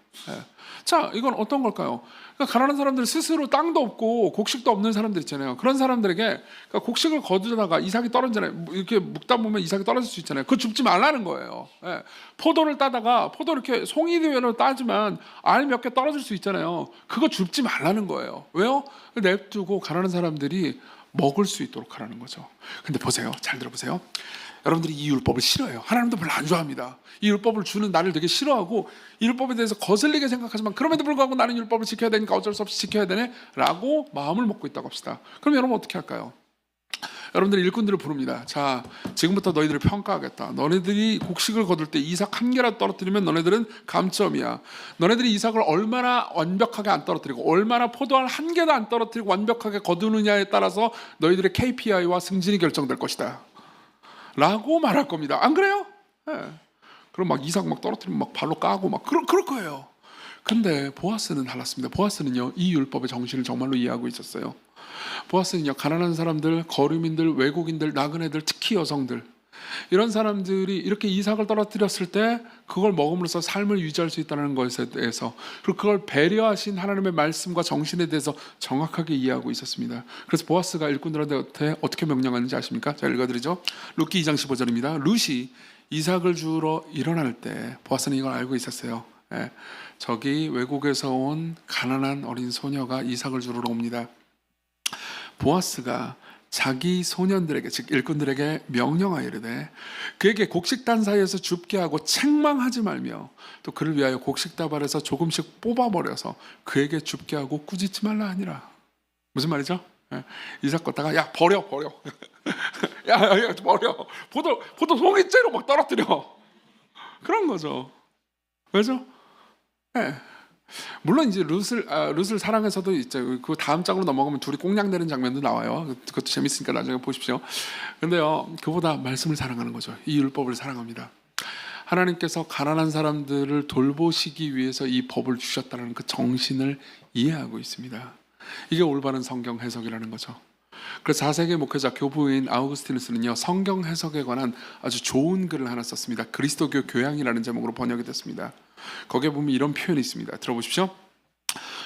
자, 이건 어떤 걸까요? 그러니까 가난한 사람들 스스로 땅도 없고 곡식도 없는 사람들 있잖아요. 그런 사람들에게 그러니까 곡식을 거두다가 이삭이 떨어지잖아요. 이렇게 묵다 보면 이삭이 떨어질 수 있잖아요. 그거 줍지 말라는 거예요. 포도를 따다가 포도 이렇게 송이대로 따지만 알 몇 개 떨어질 수 있잖아요. 그거 줍지 말라는 거예요. 왜요? 냅두고 가난한 사람들이 먹을 수 있도록 하라는 거죠. 근데 보세요. 잘 들어보세요. 여러분들이 이 율법을 싫어해요. 하나님도 별로 안 좋아합니다. 이 율법을 주는 나를 되게 싫어하고 이 율법에 대해서 거슬리게 생각하지만 그럼에도 불구하고 나는 율법을 지켜야 되니까 어쩔 수 없이 지켜야 되네 라고 마음을 먹고 있다고 합시다. 그럼 여러분 어떻게 할까요? 여러분들이 일꾼들을 부릅니다. 자, 지금부터 너희들을 평가하겠다. 너네들이 곡식을 거둘 때 이삭 한 개라도 떨어뜨리면 너네들은 감점이야. 너네들이 이삭을 얼마나 완벽하게 안 떨어뜨리고 얼마나 포도알 한 개도 안 떨어뜨리고 완벽하게 거두느냐에 따라서 너희들의 KPI와 승진이 결정될 것이다 라고 말할 겁니다. 안 그래요? 그럼 막 이삭 막 떨어뜨리면 막 발로 까고 막 그럴 거예요. 근데 보아스는 달랐습니다. 보아스는요 이 율법의 정신을 정말로 이해하고 있었어요. 보아스는요 가난한 사람들, 거류민들, 외국인들, 나그네들, 특히 여성들 이런 사람들이 이렇게 이삭을 떨어뜨렸을 때 그걸 먹음으로써 삶을 유지할 수 있다는 것에 대해서 그리고 그걸 배려하신 하나님의 말씀과 정신에 대해서 정확하게 이해하고 있었습니다. 그래서 보아스가 일꾼들한테 어떻게 명령하는지 아십니까? 제가 읽어드리죠. 룻기 2장 15절입니다. 룻이 이삭을 주러 일어날 때 보아스는 이걸 알고 있었어요. 저기 외국에서 온 가난한 어린 소녀가 이삭을 주러 옵니다. 보아스가 자기 소년들에게, 즉 일꾼들에게 명령하여 이르되 그에게 곡식단 사이에서 줍게 하고 책망하지 말며 또 그를 위하여 곡식다발에서 조금씩 뽑아버려서 그에게 줍게 하고 꾸짖지 말라 하니라. 무슨 말이죠? 이삭 걷다가 야 버려 야 버려 포도 송이째로 막 떨어뜨려, 그런 거죠. 왜죠? 네. 물론 이제 룻을 사랑해서도 있죠. 그 다음 장으로 넘어가면 둘이 꽁냥대는 장면도 나와요. 그것도 재밌으니까 나중에 보십시오. 근데요, 그보다 말씀을 사랑하는 거죠. 이 율법을 사랑합니다. 하나님께서 가난한 사람들을 돌보시기 위해서 이 법을 주셨다는 그 정신을 이해하고 있습니다. 이게 올바른 성경 해석이라는 거죠. 그래서 4세기 목회자 교부인 아우구스티누스는요, 성경 해석에 관한 아주 좋은 글을 하나 썼습니다. 그리스도교 교양이라는 제목으로 번역이 됐습니다. 거기에 보면 이런 표현이 있습니다. 들어보십시오.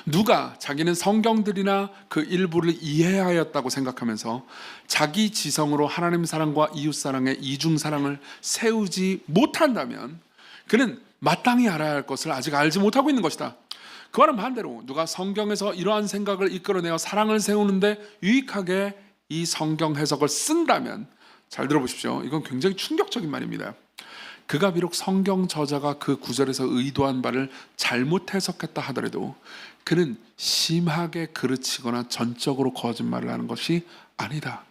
누가 자기는 성경들이나 그 일부를 이해하였다고 생각하면서 자기 지성으로 하나님 사랑과 이웃 사랑의 이중 사랑을 세우지 못한다면 그는 마땅히 알아야 할 것을 아직 알지 못하고 있는 것이다. 그와는 반대로 누가 성경에서 이러한 생각을 이끌어내어 사랑을 세우는데 유익하게 이 성경 해석을 쓴다면, 잘 들어보십시오. 이건 굉장히 충격적인 말입니다. 그가 비록 성경 저자가 그 구절에서 의도한 바를 잘못 해석했다 하더라도 그는 심하게 그르치거나 전적으로 거짓말을 하는 것이 아니다.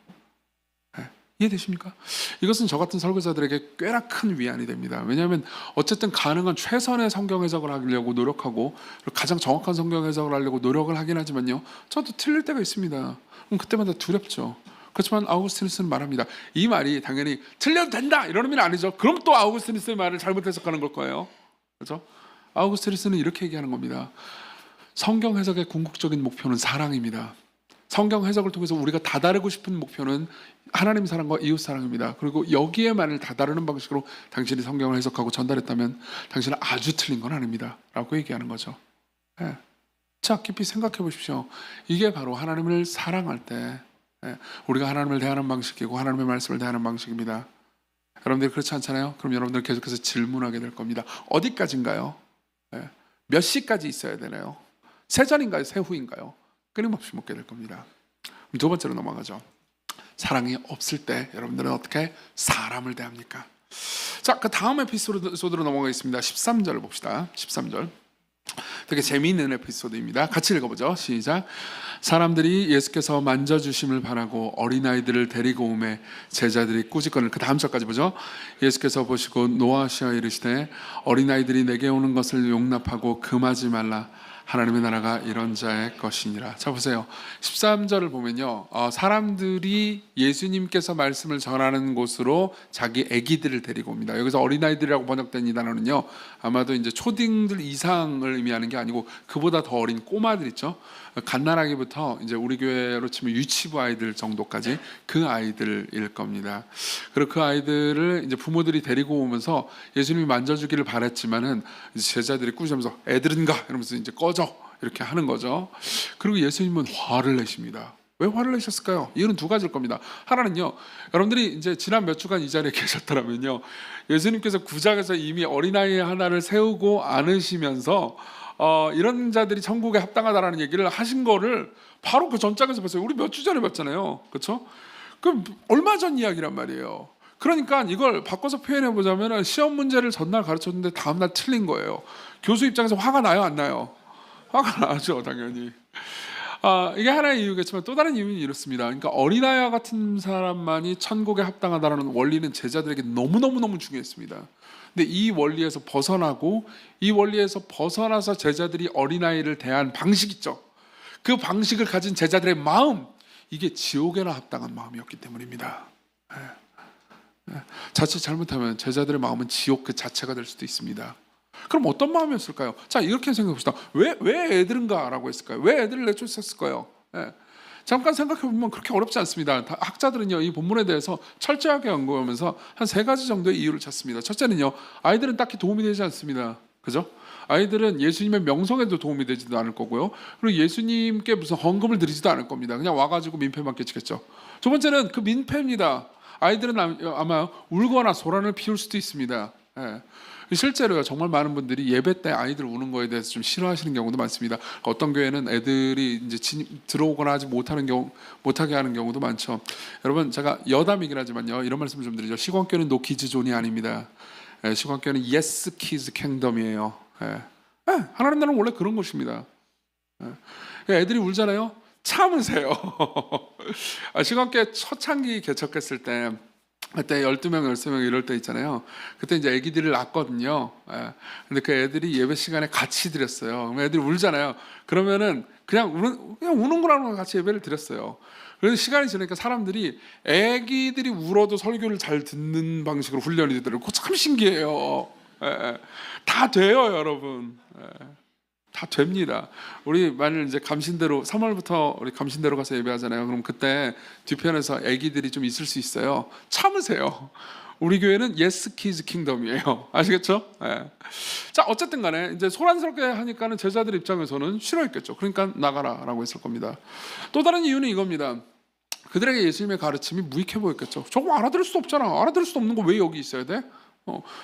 이해되십니까? 이것은 저 같은 설교자들에게 꽤나 큰 위안이 됩니다. 왜냐하면 어쨌든 가능한 최선의 성경 해석을 하려고 노력하고 가장 정확한 성경 해석을 하려고 노력을 하긴 하지만요, 저도 틀릴 때가 있습니다. 그럼 그때마다 두렵죠. 그렇지만 아우구스티누스는 말합니다. 이 말이 당연히 틀려도 된다 이런 의미는 아니죠. 그럼 또 아우구스티누스의 말을 잘못 해석하는 걸 거예요. 그렇죠? 아우구스티누스는 이렇게 얘기하는 겁니다. 성경 해석의 궁극적인 목표는 사랑입니다. 성경 해석을 통해서 우리가 다다르고 싶은 목표는 하나님 사랑과 이웃 사랑입니다. 그리고 여기에만을 다다르는 방식으로 당신이 성경을 해석하고 전달했다면 당신은 아주 틀린 건 아닙니다 라고 얘기하는 거죠. 네. 자, 깊이 생각해 보십시오. 이게 바로 하나님을 사랑할 때 우리가 하나님을 대하는 방식이고 하나님의 말씀을 대하는 방식입니다. 여러분들이 그렇지 않잖아요? 그럼 여러분들 계속해서 질문하게 될 겁니다. 어디까지인가요? 몇 시까지 있어야 되나요? 세전인가요? 세후인가요? 끊임없이 묻게 될 겁니다. 두 번째로 넘어가죠. 사랑이 없을 때 여러분들은 어떻게 사람을 대합니까? 자, 그 다음 에피소드로 넘어가겠습니다. 13절 봅시다. 13절. 되게 재미있는 에피소드입니다. 같이 읽어보죠. 시작. 사람들이 예수께서 만져주심을 바라고 어린아이들을 데리고 오매 제자들이 꾸짖거늘. 그 다음 절까지 보죠. 예수께서 보시고 노하시어 이르시되 어린아이들이 내게 오는 것을 용납하고 금하지 말라. 하나님의 나라가 이런 자의 것이니라. 자, 보세요. 13절을 보면요, 사람들이 예수님께서 말씀을 전하는 곳으로 자기 아기들을 데리고 옵니다. 여기서 어린아이들이라고 번역된 이 단어는요, 아마도 이제 초딩들 이상을 의미하는 게 아니고 그보다 더 어린 꼬마들 있죠. 갓난아기부터 이제 우리 교회로 치면 유치부 아이들 정도까지 그 아이들일 겁니다. 그리고 그 아이들을 이제 부모들이 데리고 오면서 예수님이 만져주기를 바랬지만은 이제 제자들이 꾸짖으면서 애들은가 이러면서 이제 꺼져 이렇게 하는 거죠. 그리고 예수님은 화를 내십니다. 왜 화를 내셨을까요? 이유는 두 가지일 겁니다. 하나는요, 여러분들이 이제 지난 몇 주간 이 자리에 계셨더라면요, 예수님께서 구장에서 이미 어린아이 하나를 세우고 안으시면서 이런 자들이 천국에 합당하다라는 얘기를 하신 거를 바로 그 전장에서 봤어요. 우리 몇 주 전에 봤잖아요. 그렇죠? 그 얼마 전 이야기란 말이에요. 그러니까 이걸 바꿔서 표현해 보자면 시험 문제를 전날 가르쳤는데 다음날 틀린 거예요. 교수 입장에서 화가 나요, 안 나요? 화가 나죠, 당연히. 이게 하나의 이유겠지만 또 다른 이유는 이렇습니다. 그러니까 어린아이와 같은 사람만이 천국에 합당하다는 원리는 제자들에게 너무너무 중요했습니다. 근데 이 원리에서 벗어나고 이 원리에서 벗어나서 제자들이 어린아이를 대한 방식 있죠. 그 방식을 가진 제자들의 마음, 이게 지옥에나 합당한 마음이었기 때문입니다. 자칫 잘못하면 제자들의 마음은 지옥 그 자체가 될 수도 있습니다. 그럼 어떤 마음이었을까요? 자, 이렇게 생각해 봅시다. 왜 애들인가라고 했을까요? 왜 애들을 내쫓았을까요? 잠깐 생각해 보면 그렇게 어렵지 않습니다. 학자들은요, 이 본문에 대해서 철저하게 연구하면서 한 세 가지 정도의 이유를 찾습니다. 첫째는요, 아이들은 딱히 도움이 되지 않습니다. 그죠? 아이들은 예수님의 명성에도 도움이 되지도 않을 거고요. 그리고 예수님께 무슨 헌금을 드리지도 않을 겁니다. 그냥 와가지고 민폐만 끼치겠죠. 두 번째는 그 민폐입니다. 아이들은 아마 울거나 소란을 피울 수도 있습니다. 실제로요, 정말 많은 분들이 예배 때 아이들 우는 거에 대해서 좀 싫어하시는 경우도 많습니다. 어떤 교회는 애들이 이제 들어오거나 하지 못하게 하는 경우도 많죠. 여러분, 제가 여담이긴 하지만요, 이런 말씀을 좀 드리죠. 시공교회는 노 키즈 존이 아닙니다. 시공교회는 예스 키즈 킹덤이에요. 하나님 나라는 원래 그런 것입니다. 애들이 울잖아요. 참으세요. 시공교회 초창기 개척했을 때, 그때 12명, 13명 이럴 때 있잖아요. 그때 이제 애기들을 낳았거든요. 근데 그 애들이 예배 시간에 같이 드렸어요. 그럼 애들이 울잖아요. 그러면은 그냥 우는 거랑 같이 예배를 드렸어요. 그래서 시간이 지나니까 사람들이 애기들이 울어도 설교를 잘 듣는 방식으로 훈련이 되더라고요. 참 신기해요. 다 돼요, 여러분. 다 됩니다. 우리 만일 이제 감신대로 3월부터 우리 감신대로 가서 예배하잖아요. 그럼 그때 뒤편에서 아기들이 좀 있을 수 있어요. 참으세요. 우리 교회는 예스 키즈 킹덤이에요. 아시겠죠? 자, 어쨌든 간에 이제 소란스럽게 하니까는 제자들 입장에서는 싫어했겠죠. 그러니까 나가라라고 했을 겁니다. 또 다른 이유는 이겁니다. 그들에게 예수님의 가르침이 무익해 보였겠죠. 저거 알아들을 수도 없잖아. 알아들을 수도 없는 거 왜 여기 있어야 돼?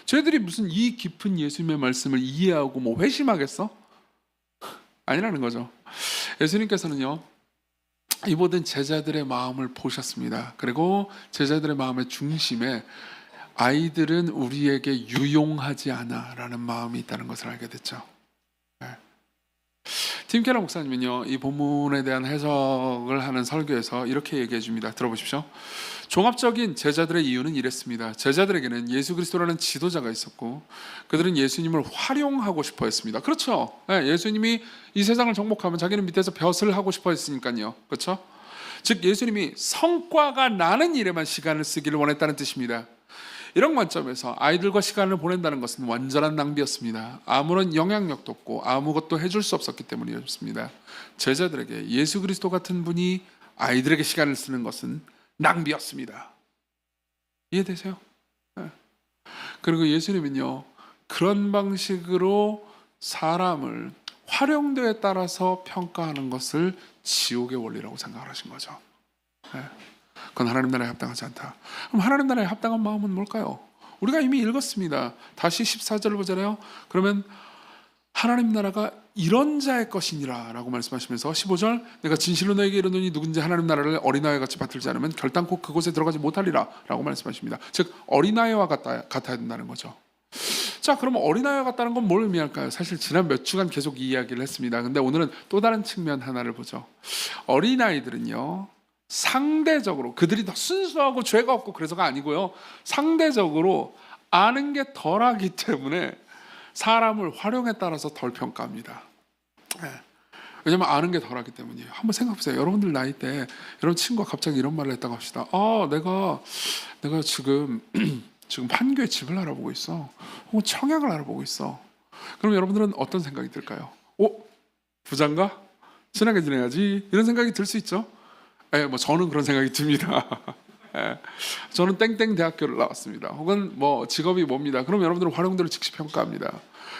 쟤들이 무슨 이 깊은 예수님의 말씀을 이해하고 뭐 회심하겠어? 아니라는 거죠. 예수님께서는요, 이 모든 제자들의 마음을 보셨습니다. 그리고 제자들의 마음의 중심에 아이들은 우리에게 유용하지 않아 라는 마음이 있다는 것을 알게 됐죠. 팀 케러 목사님은요, 이 본문에 대한 해석을 하는 설교에서 이렇게 얘기해 줍니다. 들어보십시오. 종합적인 제자들의 이유는 이랬습니다. 제자들에게는 예수 그리스도라는 지도자가 있었고 그들은 예수님을 활용하고 싶어 했습니다. 그렇죠. 예수님이 이 세상을 정복하면 자기는 밑에서 벼슬 하고 싶어 했으니까요. 그렇죠. 즉 예수님이 성과가 나는 일에만 시간을 쓰기를 원했다는 뜻입니다. 이런 관점에서 아이들과 시간을 보낸다는 것은 완전한 낭비였습니다. 아무런 영향력도 없고 아무것도 해줄 수 없었기 때문이었습니다. 제자들에게 예수 그리스도 같은 분이 아이들에게 시간을 쓰는 것은 낭비였습니다. 이해되세요? 그리고 예수님은요, 그런 방식으로 사람을 활용도에 따라서 평가하는 것을 지옥의 원리라고 생각하신 거죠. 그건 하나님 나라에 합당하지 않다. 그럼 하나님 나라에 합당한 마음은 뭘까요? 우리가 이미 읽었습니다. 다시 14절을 보잖아요. 그러면 하나님 나라가 이런 자의 것이니라 라고 말씀하시면서 15절, 내가 진실로 너에게 이르노니 누군지 하나님 나라를 어린아이와 같이 받들지 않으면 결단코 그곳에 들어가지 못하리라 라고 말씀하십니다. 즉 어린아이와 같아야 된다는 거죠. 자, 그럼 어린아이와 같다는 건 뭘 의미할까요? 사실 지난 몇 주간 계속 이 이야기를 했습니다. 근데 오늘은 또 다른 측면 하나를 보죠. 어린아이들은요, 상대적으로 그들이 더 순수하고 죄가 없고 그래서가 아니고요, 상대적으로 아는 게 덜하기 때문에 사람을 활용에 따라서 덜 평가합니다. 왜냐면 아는 게 덜하기 때문이에요. 한번 생각해보세요. 여러분들 나이 때 여러분 친구가 갑자기 이런 말을 했다고 합시다. 내가 지금 판교에 집을 알아보고 있어. 혹은 청약을 알아보고 있어. 그럼 여러분들은 어떤 생각이 들까요? 부자인가? 친하게 지내야지. 이런 생각이 들 수 있죠. 뭐 저는 그런 생각이 듭니다. 저는 땡땡 대학교를 나왔습니다. 혹은 뭐 직업이 뭡니다. 그럼 여러분들은 활용도를 즉시 평가합니다.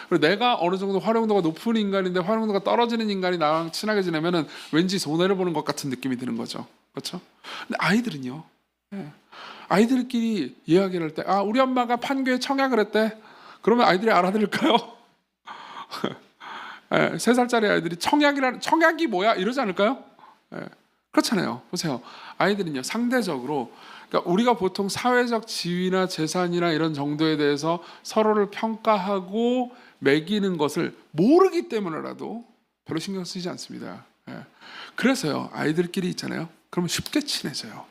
그리고 내가 어느 정도 활용도가 높은 인간인데 활용도가 떨어지는 인간이 나랑 친하게 지내면은 왠지 손해를 보는 것 같은 느낌이 드는 거죠. 그렇죠? 근데 아이들은요, 아이들끼리 이야기를 할 때, 우리 엄마가 판교에 청약을 했대. 그러면 아이들이 알아들을까요? 3살짜리 아이들이 청약이 뭐야? 이러지 않을까요? 그렇잖아요. 보세요. 아이들은요, 상대적으로, 그러니까 우리가 보통 사회적 지위나 재산이나 이런 정도에 대해서 서로를 평가하고 매기는 것을 모르기 때문에라도 별로 신경 쓰지 않습니다. 그래서요, 아이들끼리 있잖아요. 그러면 쉽게 친해져요.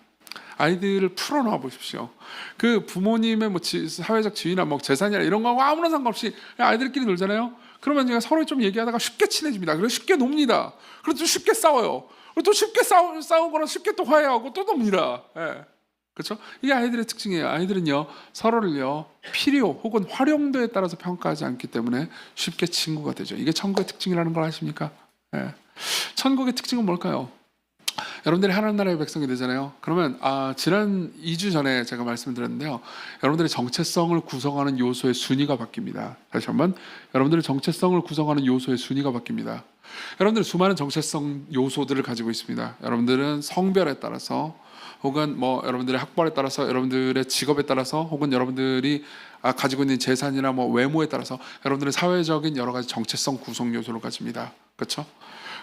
아이들을 풀어놓아 보십시오. 그 부모님의 뭐 사회적 지위나 뭐 재산이나 이런 거하고 아무런 상관없이 그냥 아이들끼리 놀잖아요. 그러면 제가 서로 좀 얘기하다가 쉽게 친해집니다. 그래서 쉽게 놉니다. 그리고 또 쉽게 싸워요. 그리고 또 쉽게 싸우거나 쉽게 또 화해하고 또 놉니다. 그렇죠? 이게 아이들의 특징이에요. 아이들은요, 서로를요, 필요 혹은 활용도에 따라서 평가하지 않기 때문에 쉽게 친구가 되죠. 이게 천국의 특징이라는 걸 아십니까? 천국의 특징은 뭘까요? 여러분들이 하나님 나라의 백성이 되잖아요. 그러면 지난 2주 전에 제가 말씀드렸는데요, 여러분들의 정체성을 구성하는 요소의 순위가 바뀝니다. 다시 한번, 여러분들의 정체성을 구성하는 요소의 순위가 바뀝니다. 여러분들은 수많은 정체성 요소들을 가지고 있습니다. 여러분들은 성별에 따라서 혹은 뭐 여러분들의 학벌에 따라서, 여러분들의 직업에 따라서, 혹은 여러분들이 가지고 있는 재산이나 뭐 외모에 따라서 여러분들의 사회적인 여러 가지 정체성 구성 요소를 가집니다. 그렇죠?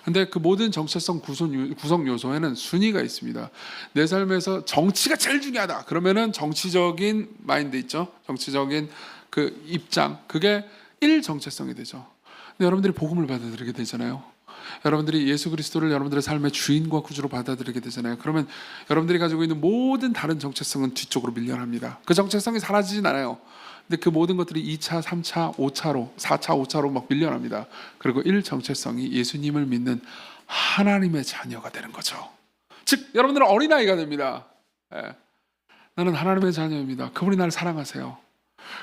근데 그 모든 정체성 구성 요소에는 순위가 있습니다. 내 삶에서 정치가 제일 중요하다. 그러면은 정치적인 마인드 있죠. 정치적인 그 입장, 그게 1 정체성이 되죠. 근데 여러분들이 복음을 받아들이게 되잖아요. 여러분들이 예수 그리스도를 여러분들의 삶의 주인과 구주로 받아들이게 되잖아요. 그러면 여러분들이 가지고 있는 모든 다른 정체성은 뒤쪽으로 밀려납니다. 그 정체성이 사라지진 않아요. 근데 그 모든 것들이 2차, 3차, 5차로, 4차, 5차로 막 밀려납니다. 그리고 1 정체성이 예수님을 믿는 하나님의 자녀가 되는 거죠. 즉 여러분들은 어린아이가 됩니다. 예. 나는 하나님의 자녀입니다. 그분이 나를 사랑하세요.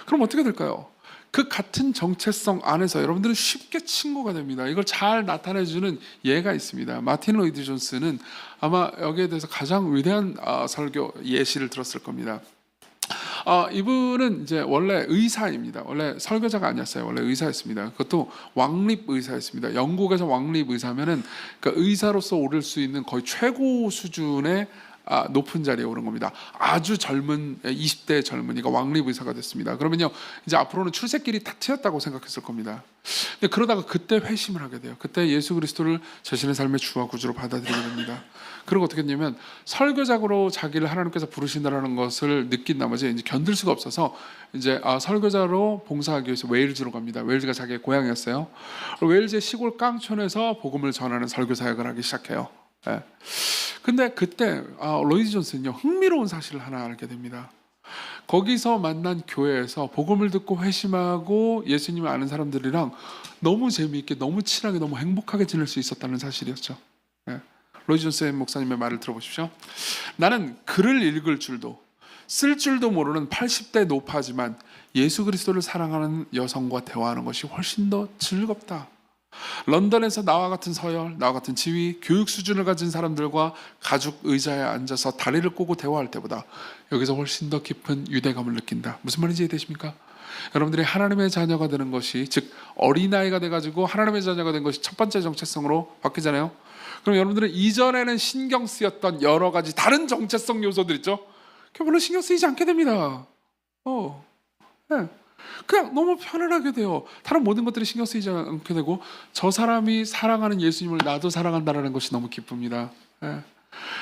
그럼 어떻게 될까요? 그 같은 정체성 안에서 여러분들은 쉽게 친구가 됩니다. 이걸 잘 나타내주는 예가 있습니다. 마틴 로이드 존스는 아마 여기에 대해서 가장 위대한 설교 예시를 들었을 겁니다. 이분은 이제 원래 의사입니다. 원래 설교자가 아니었어요. 원래 의사였습니다. 그것도 왕립 의사였습니다. 영국에서 왕립 의사면은 그 의사로서 오를 수 있는 거의 최고 수준의 높은 자리에 오른 겁니다. 아주 젊은 20대 젊은이가 왕립 의사가 됐습니다. 그러면요, 이제 앞으로는 출세길이 다 트였다고 생각했을 겁니다. 근데 그러다가 그때 회심을 하게 돼요. 그때 예수 그리스도를 자신의 삶의 주와 구주로 받아들이게 됩니다. 그리고 어떻게 했냐면 설교자로 자기를 하나님께서 부르신다라는 것을 느낀 나머지 이제 견딜 수가 없어서 이제 설교자로 봉사하기 위해서 웨일즈로 갑니다. 웨일즈가 자기의 고향이었어요. 웨일즈의 시골 깡촌에서 복음을 전하는 설교 사역을 하기 시작해요. 예. 근데 그때 로이드 존슨은요, 흥미로운 사실을 하나 알게 됩니다. 거기서 만난 교회에서 복음을 듣고 회심하고 예수님을 아는 사람들이랑 너무 재미있게, 너무 친하게, 너무 행복하게 지낼 수 있었다는 사실이었죠. 예. 로이드 존슨 목사님의 말을 들어보십시오. 나는 글을 읽을 줄도 쓸 줄도 모르는 80대 노파지만 예수 그리스도를 사랑하는 여성과 대화하는 것이 훨씬 더 즐겁다. 런던에서 나와 같은 서열, 나와 같은 지위, 교육 수준을 가진 사람들과 가죽 의자에 앉아서 다리를 꼬고 대화할 때보다 여기서 훨씬 더 깊은 유대감을 느낀다. 무슨 말인지 이해되십니까? 여러분들이 하나님의 자녀가 되는 것이, 즉 어린아이가 돼가지고 하나님의 자녀가 된 것이 첫 번째 정체성으로 바뀌잖아요. 그럼 여러분들은 이전에는 신경 쓰였던 여러 가지 다른 정체성 요소들 있죠? 그게 별로 신경 쓰이지 않게 됩니다. 네. 그냥 너무 편안하게 돼요. 다른 모든 것들이 신경 쓰이지 않게 되고, 저 사람이 사랑하는 예수님을 나도 사랑한다는 것이 너무 기쁩니다. 예.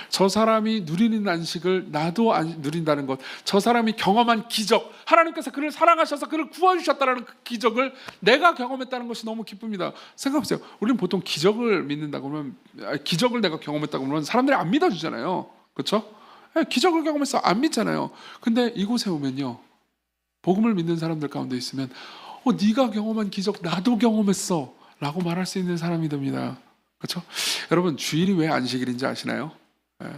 저 사람이 누리는 안식을 나도 누린다는 것, 저 사람이 경험한 기적, 하나님께서 그를 사랑하셔서 그를 구원주셨다는 그 기적을 내가 경험했다는 것이 너무 기쁩니다. 생각해보세요. 우리는 보통 기적을 믿는다고 하면, 기적을 내가 경험했다고 하면 사람들이 안 믿어주잖아요. 그렇죠? 예, 기적을 경험했어, 안 믿잖아요. 근데 이곳에 오면요, 복음을 믿는 사람들 가운데 있으면 네가 경험한 기적 나도 경험했어 라고 말할 수 있는 사람이 됩니다. 그렇죠? 여러분, 주일이 왜 안식일인지 아시나요? 예.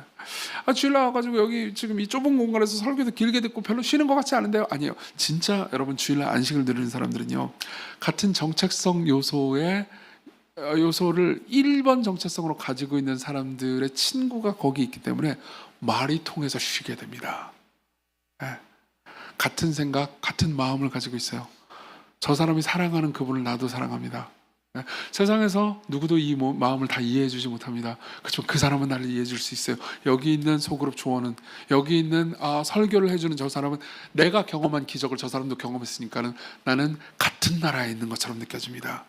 주일 나와가지고 여기 지금 이 좁은 공간에서 설교도 길게 듣고 별로 쉬는 것 같지 않은데요? 아니에요. 진짜 여러분, 주일날 안식을 누리는 사람들은요, 같은 정체성 요소를 1번 정체성으로 가지고 있는 사람들의 친구가 거기 있기 때문에 말이 통해서 쉬게 됩니다. 예. 같은 생각, 같은 마음을 가지고 있어요. 저 사람이 사랑하는 그분을 나도 사랑합니다. 네. 세상에서 누구도 이 마음을 다 이해해 주지 못합니다. 그렇지만 그 사람은 나를 이해해 줄 수 있어요. 여기 있는 소그룹 조언은, 여기 있는 설교를 해주는 저 사람은 내가 경험한 기적을 저 사람도 경험했으니까는 나는 같은 나라에 있는 것처럼 느껴집니다.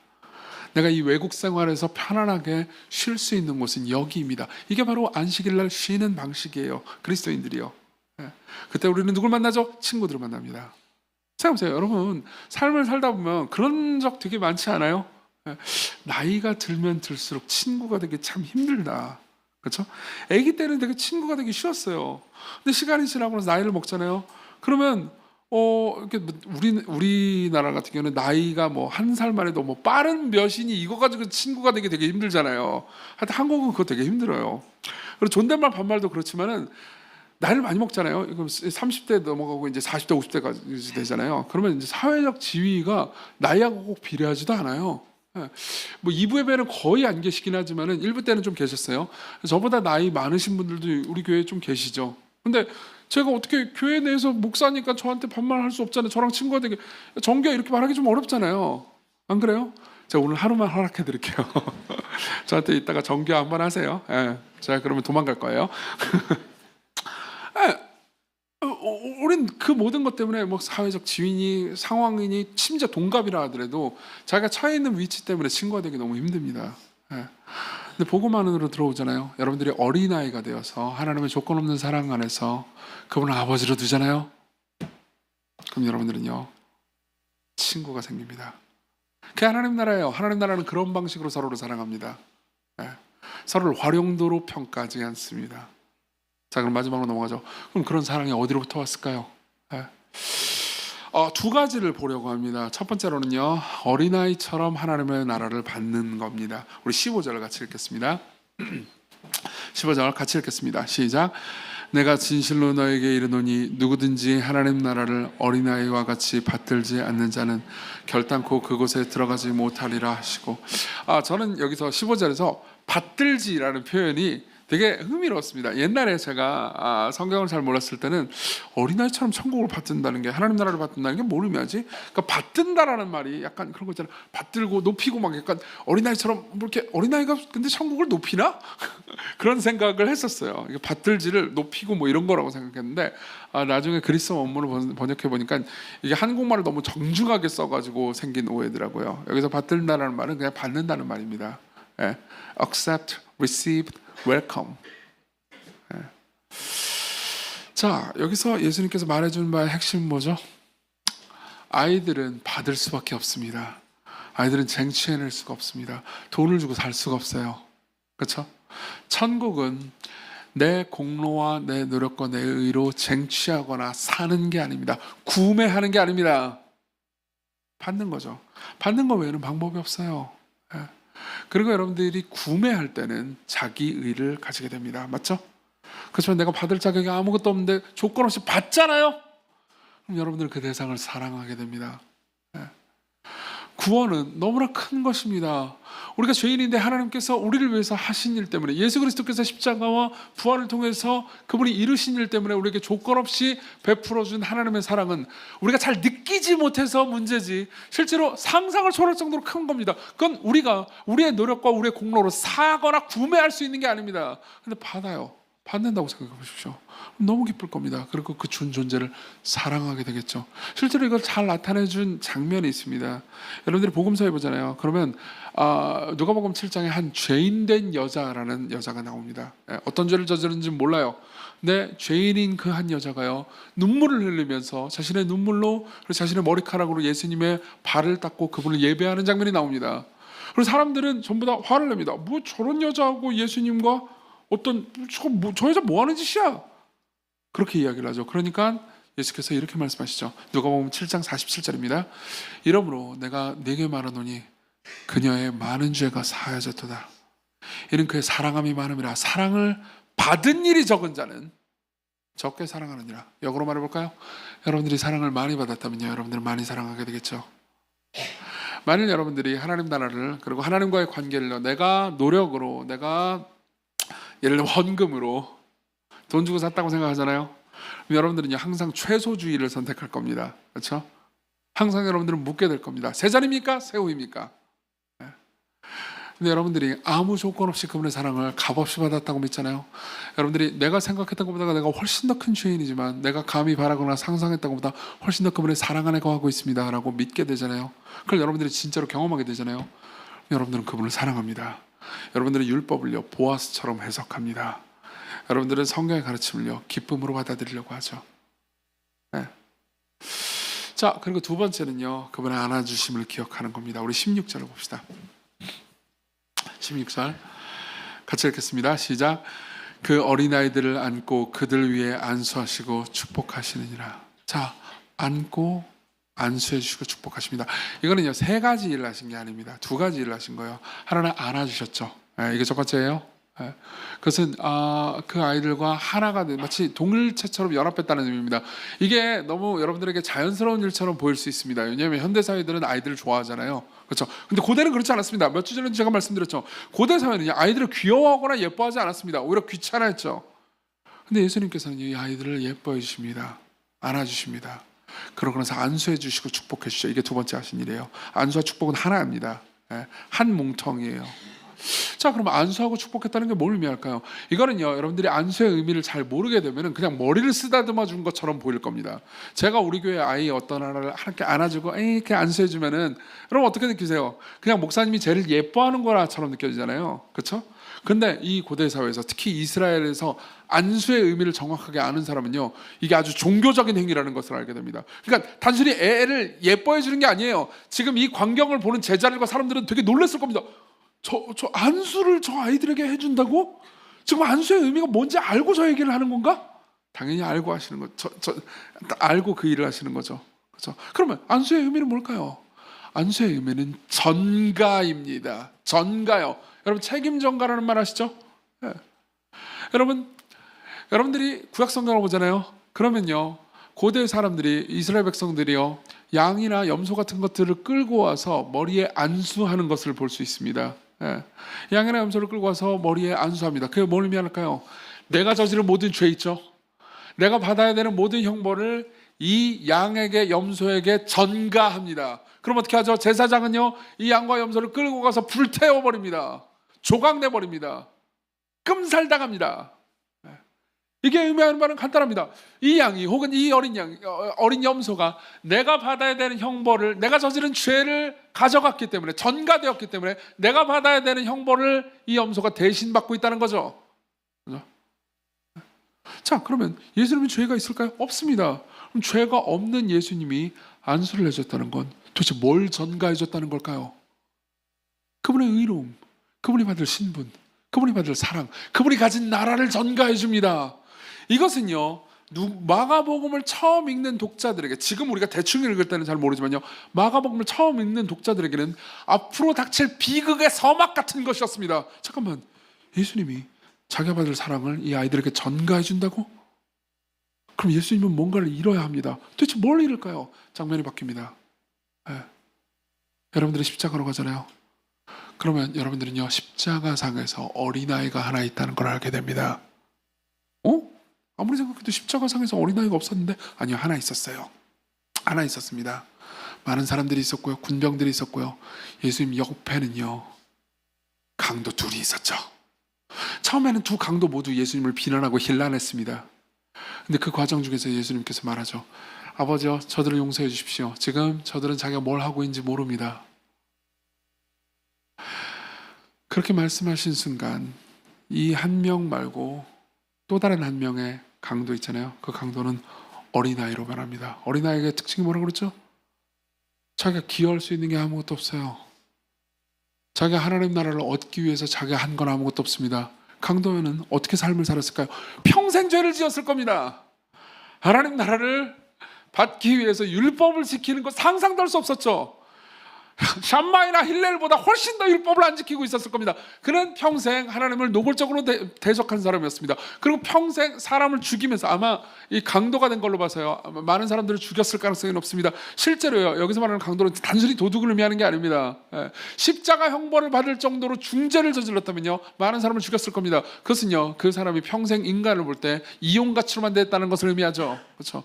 내가 이 외국 생활에서 편안하게 쉴 수 있는 곳은 여기입니다. 이게 바로 안식일날 쉬는 방식이에요. 그리스도인들이요. 그때 우리는 누굴 만나죠? 친구들을 만납니다. 생각해보세요. 여러분, 삶을 살다 보면 그런 적 되게 많지 않아요? 나이가 들면 들수록 친구가 되기 참 힘들다. 그렇죠? 아기 때는 되게 친구가 되기 쉬웠어요. 근데 시간이 지나고 나서 나이를 먹잖아요. 그러면 이렇게 우리나라 같은 경우는 나이가 뭐 1살 만에도 뭐 빠른 몇이니 이거 가지고 친구가 되기 되게 힘들잖아요. 하여튼 한국은 그거 되게 힘들어요. 그리고 존댓말 반말도 그렇지만은 나이를 많이 먹잖아요. 30대 넘어가고 이제 40대, 50대까지 되잖아요. 그러면 이제 사회적 지위가 나이하고 꼭 비례하지도 않아요. 뭐 2부의 배는 거의 안 계시긴 하지만은 1부 때는 좀 계셨어요. 저보다 나이 많으신 분들도 우리 교회에 좀 계시죠. 근데 제가 어떻게 교회 내에서 목사니까 저한테 반말할 수 없잖아요. 저랑 친구가 되게 정규야 이렇게 말하기 좀 어렵잖아요. 안 그래요? 제가 오늘 하루만 허락해 드릴게요. 저한테 이따가 정규 한번 하세요. 예. 제가 그러면 도망갈 거예요. 그 모든 것 때문에 뭐 사회적 지위니 상황이니 심지어 동갑이라 하더라도 자기가 처해 있는 위치 때문에 친구가 되기 너무 힘듭니다. 예. 근데 복음 안으로 들어오잖아요. 여러분들이 어린아이가 되어서 하나님의 조건 없는 사랑 안에서 그분을 아버지로 두잖아요. 그럼 여러분들은요, 친구가 생깁니다. 그게 하나님 나라예요. 하나님 나라는 그런 방식으로 서로를 사랑합니다. 예. 서로를 활용도로 평가하지 않습니다. 자, 그럼 마지막으로 넘어가죠. 그럼 그런 사랑이 어디로부터 왔을까요? 예. 두 가지를 보려고 합니다. 첫 번째로는요, 어린아이처럼 하나님의 나라를 받는 겁니다. 우리 15절을 같이 읽겠습니다. 15절 같이 읽겠습니다. 시작. 내가 진실로 너에게 이르노니 누구든지 하나님 나라를 어린아이와 같이 받들지 않는 자는 결단코 그곳에 들어가지 못하리라 하시고, 저는 여기서 15절에서 받들지라는 표현이 되게 흥미로웠습니다. 옛날에 제가 성경을 잘 몰랐을 때는 어린아이처럼 천국을 받든다는 게, 하나님 나라를 받든다는 게 뭘 의미하지? 그러니까 받든다라는 말이 약간 그런 거 있잖아요. 받들고 높이고 막 약간 어린아이처럼 뭐 이렇게, 어린아이가 근데 천국을 높이나? 그런 생각을 했었어요. 이게 받들지를 높이고 뭐 이런 거라고 생각했는데, 나중에 그리스어 원문을 번역해 보니까 이게 한국말을 너무 정중하게 써가지고 생긴 오해더라고요. 여기서 받들다라는 말은 그냥 받는다는 말입니다. 예. accept, receive, welcome. 예. 자, 여기서 예수님께서 말해주는 바의 핵심은 뭐죠? 아이들은 받을 수밖에 없습니다. 아이들은 쟁취해낼 수가 없습니다. 돈을 주고 살 수가 없어요. 그렇죠? 천국은 내 공로와 내 노력과 내 의로 쟁취하거나 사는 게 아닙니다. 구매하는 게 아닙니다. 받는 거죠. 받는 거 외에는 방법이 없어요. 예. 그리고 여러분들이 구매할 때는 자기 의를 가지게 됩니다. 맞죠? 그렇지만 내가 받을 자격이 아무것도 없는데 조건 없이 받잖아요. 그럼 여러분들은 그 대상을 사랑하게 됩니다. 예. 구원은 너무나 큰 것입니다. 우리가 죄인인데 하나님께서 우리를 위해서 하신 일 때문에, 예수 그리스도께서 십자가와 부활을 통해서 그분이 이루신 일 때문에 우리에게 조건 없이 베풀어준 하나님의 사랑은 우리가 잘 느끼지 못해서 문제지, 실제로 상상을 초월할 정도로 큰 겁니다. 그건 우리가 우리의 노력과 우리의 공로로 사거나 구매할 수 있는 게 아닙니다. 근데 받아요. 받는다고 생각해 보십시오. 너무 기쁠 겁니다. 그리고 그 준 존재를 사랑하게 되겠죠. 실제로 이걸 잘 나타내 준 장면이 있습니다. 여러분들이 복음서에 보잖아요. 그러면 누가복음 7장에 한 죄인된 여자라는 여자가 나옵니다. 어떤 죄를 저지른지는 몰라요. 근데 죄인인 그 한 여자가요, 눈물을 흘리면서 자신의 눈물로, 그리고 자신의 머리카락으로 예수님의 발을 닦고 그분을 예배하는 장면이 나옵니다. 그리고 사람들은 전부 다 화를 냅니다. 뭐 저런 여자하고 예수님과 저 여자 뭐 하는 짓이야? 그렇게 이야기를 하죠. 그러니까 예수께서 이렇게 말씀하시죠. 누가복음 7장 47절입니다. 이러므로 내가 네게 말하노니 그녀의 많은 죄가 사하여졌도다. 이는 그의 사랑함이 많음이라. 사랑을 받은 일이 적은 자는 적게 사랑하느니라. 역으로 말해볼까요? 여러분들이 사랑을 많이 받았다면요, 여러분들은 많이 사랑하게 되겠죠. 만일 여러분들이 하나님 나라를, 그리고 하나님과의 관계를 내가 노력으로, 내가 예를 들면 헌금으로 돈 주고 샀다고 생각하잖아요. 그럼 여러분들은요, 항상 최소주의를 선택할 겁니다. 그렇죠? 항상 여러분들은 묻게 될 겁니다. 새 잔입니까? 새 옷입니까? 네. 근데 여러분들이 아무 조건 없이 그분의 사랑을 값없이 받았다고 믿잖아요. 여러분들이 내가 생각했던 것보다 내가 훨씬 더 큰 죄인이지만 내가 감히 바라거나 상상했던 것보다 훨씬 더 그분의 사랑 안에 거하고 있습니다 라고 믿게 되잖아요. 그걸 여러분들이 진짜로 경험하게 되잖아요. 여러분들은 그분을 사랑합니다. 여러분들은 율법을요, 보아스처럼 해석합니다. 여러분들은 성경의 가르침을요, 기쁨으로 받아들이려고 하죠. 네. 자, 그리고 두 번째는요, 그분의 안아주심을 기억하는 겁니다. 우리 16절을 봅시다. 16절 같이 읽겠습니다. 시작. 그 어린아이들을 안고 그들 위에 안수하시고 축복하시느니라. 자, 안고 안수해 주시고 축복하십니다. 이거는요, 세 가지 일을 하신 게 아닙니다. 두 가지 일을 하신 거예요. 하나는 안아주셨죠. 이게 첫 번째예요. 그것은 그 아이들과 하나가 된, 마치 동일체처럼 연합했다는 의미입니다. 이게 너무 여러분들에게 자연스러운 일처럼 보일 수 있습니다. 왜냐하면 현대 사회들은 아이들을 좋아하잖아요. 그렇죠? 근데 고대는 그렇지 않았습니다. 몇 주 전에도 제가 말씀드렸죠. 고대 사회는 아이들을 귀여워하거나 예뻐하지 않았습니다. 오히려 귀찮아했죠. 근데 예수님께서는 이 아이들을 예뻐해 주십니다. 안아주십니다. 그러고 나서 안수해 주시고 축복해 주시죠. 이게 두 번째 하신 일이에요. 안수와 축복은 하나입니다. 한 뭉텅이에요. 자, 그럼 안수하고 축복했다는 게 뭘 의미할까요? 이거는요, 여러분들이 안수의 의미를 잘 모르게 되면 그냥 머리를 쓰다듬어 준 것처럼 보일 겁니다. 제가 우리 교회 아이 어떤 하나를 함께 안아주고 이렇게 안수해 주면은 여러분 어떻게 느끼세요? 그냥 목사님이 쟤를 예뻐하는 거라처럼 느껴지잖아요. 그렇죠? 근데 이 고대 사회에서, 특히 이스라엘에서 안수의 의미를 정확하게 아는 사람은요, 이게 아주 종교적인 행위라는 것을 알게 됩니다. 그러니까 단순히 애를 예뻐해 주는 게 아니에요. 지금 이 광경을 보는 제자들과 사람들은 되게 놀랐을 겁니다. 저 안수를 저 아이들에게 해준다고? 지금 안수의 의미가 뭔지 알고 저 얘기를 하는 건가? 당연히 알고 하시는 거, 알고 그 일을 하시는 거죠. 그렇죠? 그러면 안수의 의미는 뭘까요? 안수의 의미는 전가입니다. 전가요. 여러분 책임 전가라는 말 아시죠? 네. 여러분들이 구약 성경을 보잖아요. 그러면요, 고대 사람들이, 이스라엘 백성들이요, 양이나 염소 같은 것들을 끌고 와서 머리에 안수하는 것을 볼 수 있습니다. 예. 양이나 염소를 끌고 와서 머리에 안수합니다. 그게 뭘 의미할까요? 내가 저지른 모든 죄 있죠. 내가 받아야 되는 모든 형벌을 이 양에게, 염소에게 전가합니다. 그럼 어떻게 하죠? 제사장은요, 이 양과 염소를 끌고 가서 불태워 버립니다. 조각내 버립니다. 끔살당합니다. 이게 의미하는 말은 간단합니다. 이 양이, 혹은 이 어린 염소가 내가 받아야 되는 형벌을, 내가 저지른 죄를 가져갔기 때문에, 전가되었기 때문에 내가 받아야 되는 형벌을 이 염소가 대신 받고 있다는 거죠. 그렇죠? 자, 그러면 예수님은 죄가 있을까요? 없습니다. 그럼 죄가 없는 예수님이 안수를 해줬다는 건 도대체 뭘 전가해줬다는 걸까요? 그분의 의로움, 그분이 받을 신분, 그분이 받을 사랑, 그분이 가진 나라를 전가해 줍니다. 이것은요, 마가복음을 처음 읽는 독자들에게, 지금 우리가 대충 읽을 때는 잘 모르지만요, 마가복음을 처음 읽는 독자들에게는 앞으로 닥칠 비극의 서막 같은 것이었습니다. 잠깐만, 예수님이 자기가 받을 사랑을 이 아이들에게 전가해 준다고? 그럼 예수님은 뭔가를 잃어야 합니다. 도대체 뭘 잃을까요? 장면이 바뀝니다. 네. 여러분들이 십자가로 가잖아요. 그러면 여러분들은요, 십자가상에서 어린아이가 하나 있다는 걸 알게 됩니다. 아무리 생각해도 십자가상에서 어린아이가 없었는데, 아니요, 하나 있었어요. 하나 있었습니다. 많은 사람들이 있었고요, 군병들이 있었고요, 예수님 옆에는요, 강도 둘이 있었죠. 처음에는 두 강도 모두 예수님을 비난하고 힐난했습니다. 근데 그 과정 중에서 예수님께서 말하죠. 아버지요, 저들을 용서해 주십시오. 지금 저들은 자기가 뭘 하고 있는지 모릅니다. 그렇게 말씀하신 순간 이 한 명 말고 또 다른 한 명의 강도 있잖아요. 그 강도는 어린아이로 변합니다. 어린아이의 특징이 뭐라고 그랬죠? 자기가 기여할 수 있는 게 아무것도 없어요. 자기가 하나님 나라를 얻기 위해서 자기가 한 건 아무것도 없습니다. 강도는 어떻게 삶을 살았을까요? 평생 죄를 지었을 겁니다. 하나님 나라를 받기 위해서 율법을 지키는 것 상상도 할 수 없었죠. 샴마이나 힐렐보다 훨씬 더 율법을 안 지키고 있었을 겁니다. 그는 평생 하나님을 노골적으로 대적한 사람이었습니다. 그리고 평생 사람을 죽이면서, 아마 이 강도가 된 걸로 봐서요, 많은 사람들을 죽였을 가능성이 높습니다. 실제로요, 여기서 말하는 강도는 단순히 도둑을 의미하는 게 아닙니다. 십자가 형벌을 받을 정도로 중죄를 저질렀다면요, 많은 사람을 죽였을 겁니다. 그것은요, 그 사람이 평생 인간을 볼 때 이용가치로만 됐다는 것을 의미하죠. 그렇죠?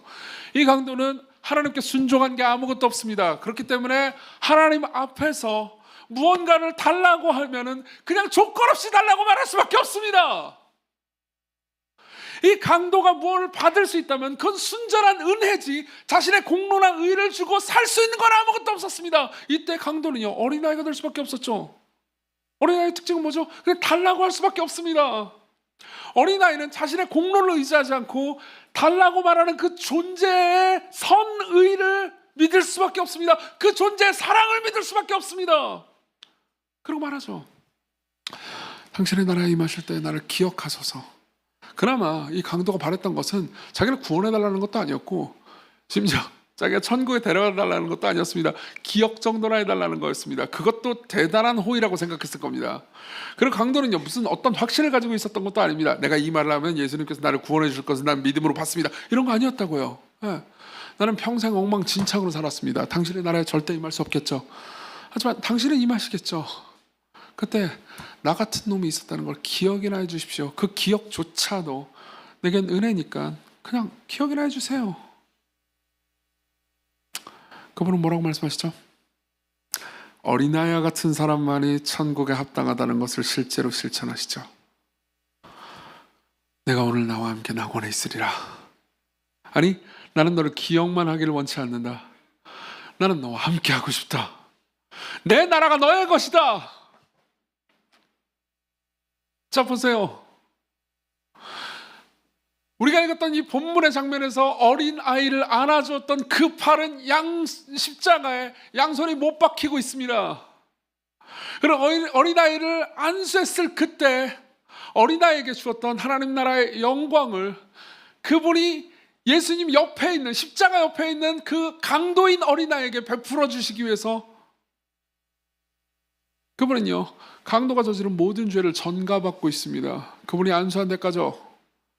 이 강도는 하나님께 순종한 게 아무것도 없습니다. 그렇기 때문에 하나님 앞에서 무언가를 달라고 하면은 그냥 조건 없이 달라고 말할 수밖에 없습니다. 이 강도가 무엇을 받을 수 있다면 그건 순전한 은혜지, 자신의 공로나 의를 주고 살 수 있는 건 아무것도 없었습니다. 이때 강도는요, 어린아이가 될 수밖에 없었죠. 어린아이의 특징은 뭐죠? 그냥 달라고 할 수밖에 없습니다. 어린아이는 자신의 공로를 의지하지 않고 달라고 말하는 그 존재의 선의를 믿을 수밖에 없습니다. 그 존재의 사랑을 믿을 수밖에 없습니다. 그리고 말하죠. 당신의 나라에 임하실 때 나를 기억하소서. 그나마 이 강도가 바랬던 것은 자기를 구원해달라는 것도 아니었고, 심지어 자기가 천국에 데려가달라는 것도 아니었습니다. 기억 정도나 해달라는 거였습니다. 그것도 대단한 호의라고 생각했을 겁니다. 그리고 강도는요, 무슨 어떤 확신을 가지고 있었던 것도 아닙니다. 내가 이 말을 하면 예수님께서 나를 구원해 주실 것을 난 믿음으로 받습니다. 이런 거 아니었다고요. 네. 나는 평생 엉망진창으로 살았습니다. 당신의 나라에 절대 임할 수 없겠죠. 하지만 당신은 임하시겠죠. 그때 나 같은 놈이 있었다는 걸 기억이나 해주십시오. 그 기억조차도 내겐 은혜니까 그냥 기억이나 해주세요. 그분은 뭐라고 말씀하시죠? 어린아이와 같은 사람만이 천국에 합당하다는 것을 실제로 실천하시죠. 내가 오늘 나와 함께 낙원에 있으리라. 아니, 나는 너를 기억만 하기를 원치 않는다. 나는 너와 함께 하고 싶다. 내 나라가 너의 것이다. 자, 보세요. 우리가 읽었던 이 본문의 장면에서 어린 아이를 안아주었던 그 팔은 십자가에 양손이 못 박히고 있습니다. 그리고 어린아이를 안수했을 그때 어린아이에게 주었던 하나님 나라의 영광을 그분이 예수님 옆에 있는, 십자가 옆에 있는 그 강도인 어린아이에게 베풀어 주시기 위해서 그분은요, 강도가 저지른 모든 죄를 전가받고 있습니다. 그분이 안수한 데까지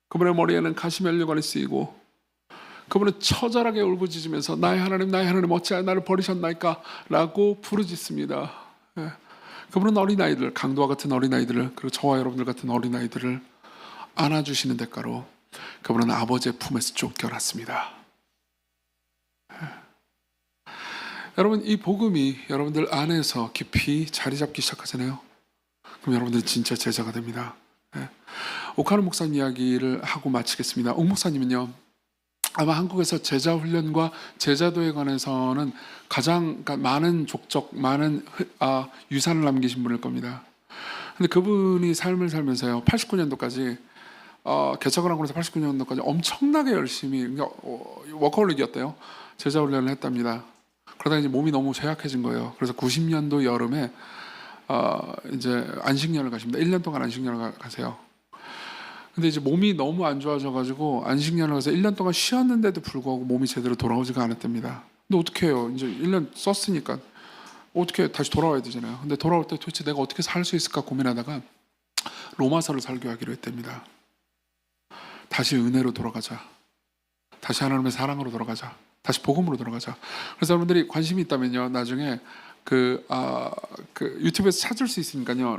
그분의 머리에는 가시면류관이 쓰이고 그분은 처절하게 울부짖으면서 나의 하나님 어찌하여 나를 버리셨나이까? 라고 부르짖습니다. 예. 그분은 어린아이들, 강도와 같은 어린아이들을, 그리고 저와 여러분들 같은 어린아이들을 안아주시는 대가로 그분은 아버지의 품에서 쫓겨났습니다. 예. 여러분, 이 복음이 여러분들 안에서 깊이 자리 잡기 시작하잖아요. 그럼 여러분들은 진짜 제자가 됩니다. 예. 오카노 목사님 이야기를 하고 마치겠습니다. 옥 목사님은요, 아마 한국에서 제자 훈련과 제자도에 관해서는 가장 많은 족적, 많은 유산을 남기신 분일 겁니다. 근데 그분이 삶을 살면서요, 89년도까지 개척을 하고 나서 89년도까지 엄청나게 열심히, 워커홀릭이었대요. 제자 훈련을 했답니다. 그러다 이제 몸이 너무쇠약해진 거예요. 그래서 90년도 여름에 이제 안식년을 가십니다. 1년 동안 안식년을 가세요. 근데 이제 몸이 너무 안 좋아져가지고 안식년을 가서 1년 동안 쉬었는데도 불구하고 몸이 제대로 돌아오지가 않았답니다. 근데 어떻게 해요? 이제 1년 썼으니까 어떻게 다시 돌아와야 되잖아요. 근데 돌아올 때 도대체 내가 어떻게 살 수 있을까 고민하다가 로마서를 설교하기로 했답니다. 다시 은혜로 돌아가자. 다시 하나님의 사랑으로 돌아가자. 다시 복음으로 돌아가자. 그래서 여러분들이 관심이 있다면요, 나중에 그 유튜브에서 찾을 수 있으니까요,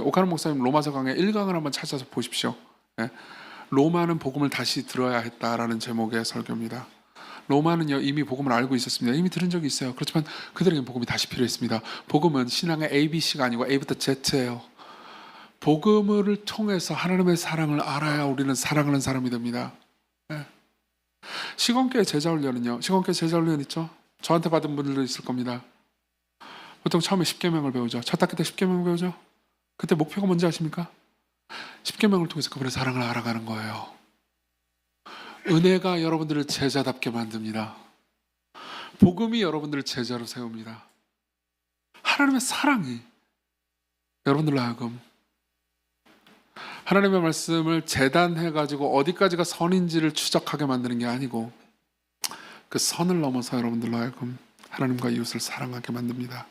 오카노 목사님 로마서 강의 1강을 한번 찾아서 보십시오. 예. 로마는 복음을 다시 들어야 했다라는 제목의 설교입니다. 로마는요, 이미 복음을 알고 있었습니다. 이미 들은 적이 있어요. 그렇지만 그들에게 복음이 다시 필요했습니다. 복음은 신앙의 ABC가 아니고 A부터 Z예요. 복음을 통해서 하나님의 사랑을 알아야 우리는 사랑하는 사람이 됩니다. 예. 시건교회 제자훈련은요, 시건교회 제자훈련 있죠? 저한테 받은 분들도 있을 겁니다. 보통 처음에 10계명을 배우죠. 첫 학기 때 10계명을 배우죠. 그때 목표가 뭔지 아십니까? 10계명을 통해서 그분의 사랑을 알아가는 거예요. 은혜가 여러분들을 제자답게 만듭니다. 복음이 여러분들을 제자로 세웁니다. 하나님의 사랑이 여러분들로 하여금 하나님의 말씀을 재단해가지고 어디까지가 선인지를 추적하게 만드는 게 아니고 그 선을 넘어서 여러분들로 하여금 하나님과 이웃을 사랑하게 만듭니다.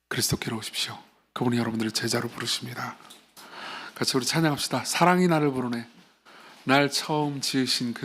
그리스도께로 오십시오. 그분이 여러분들을 제자로 부르십니다. 같이 우리 찬양합시다. 사랑이 나를 부르네. 날 처음 지으신 그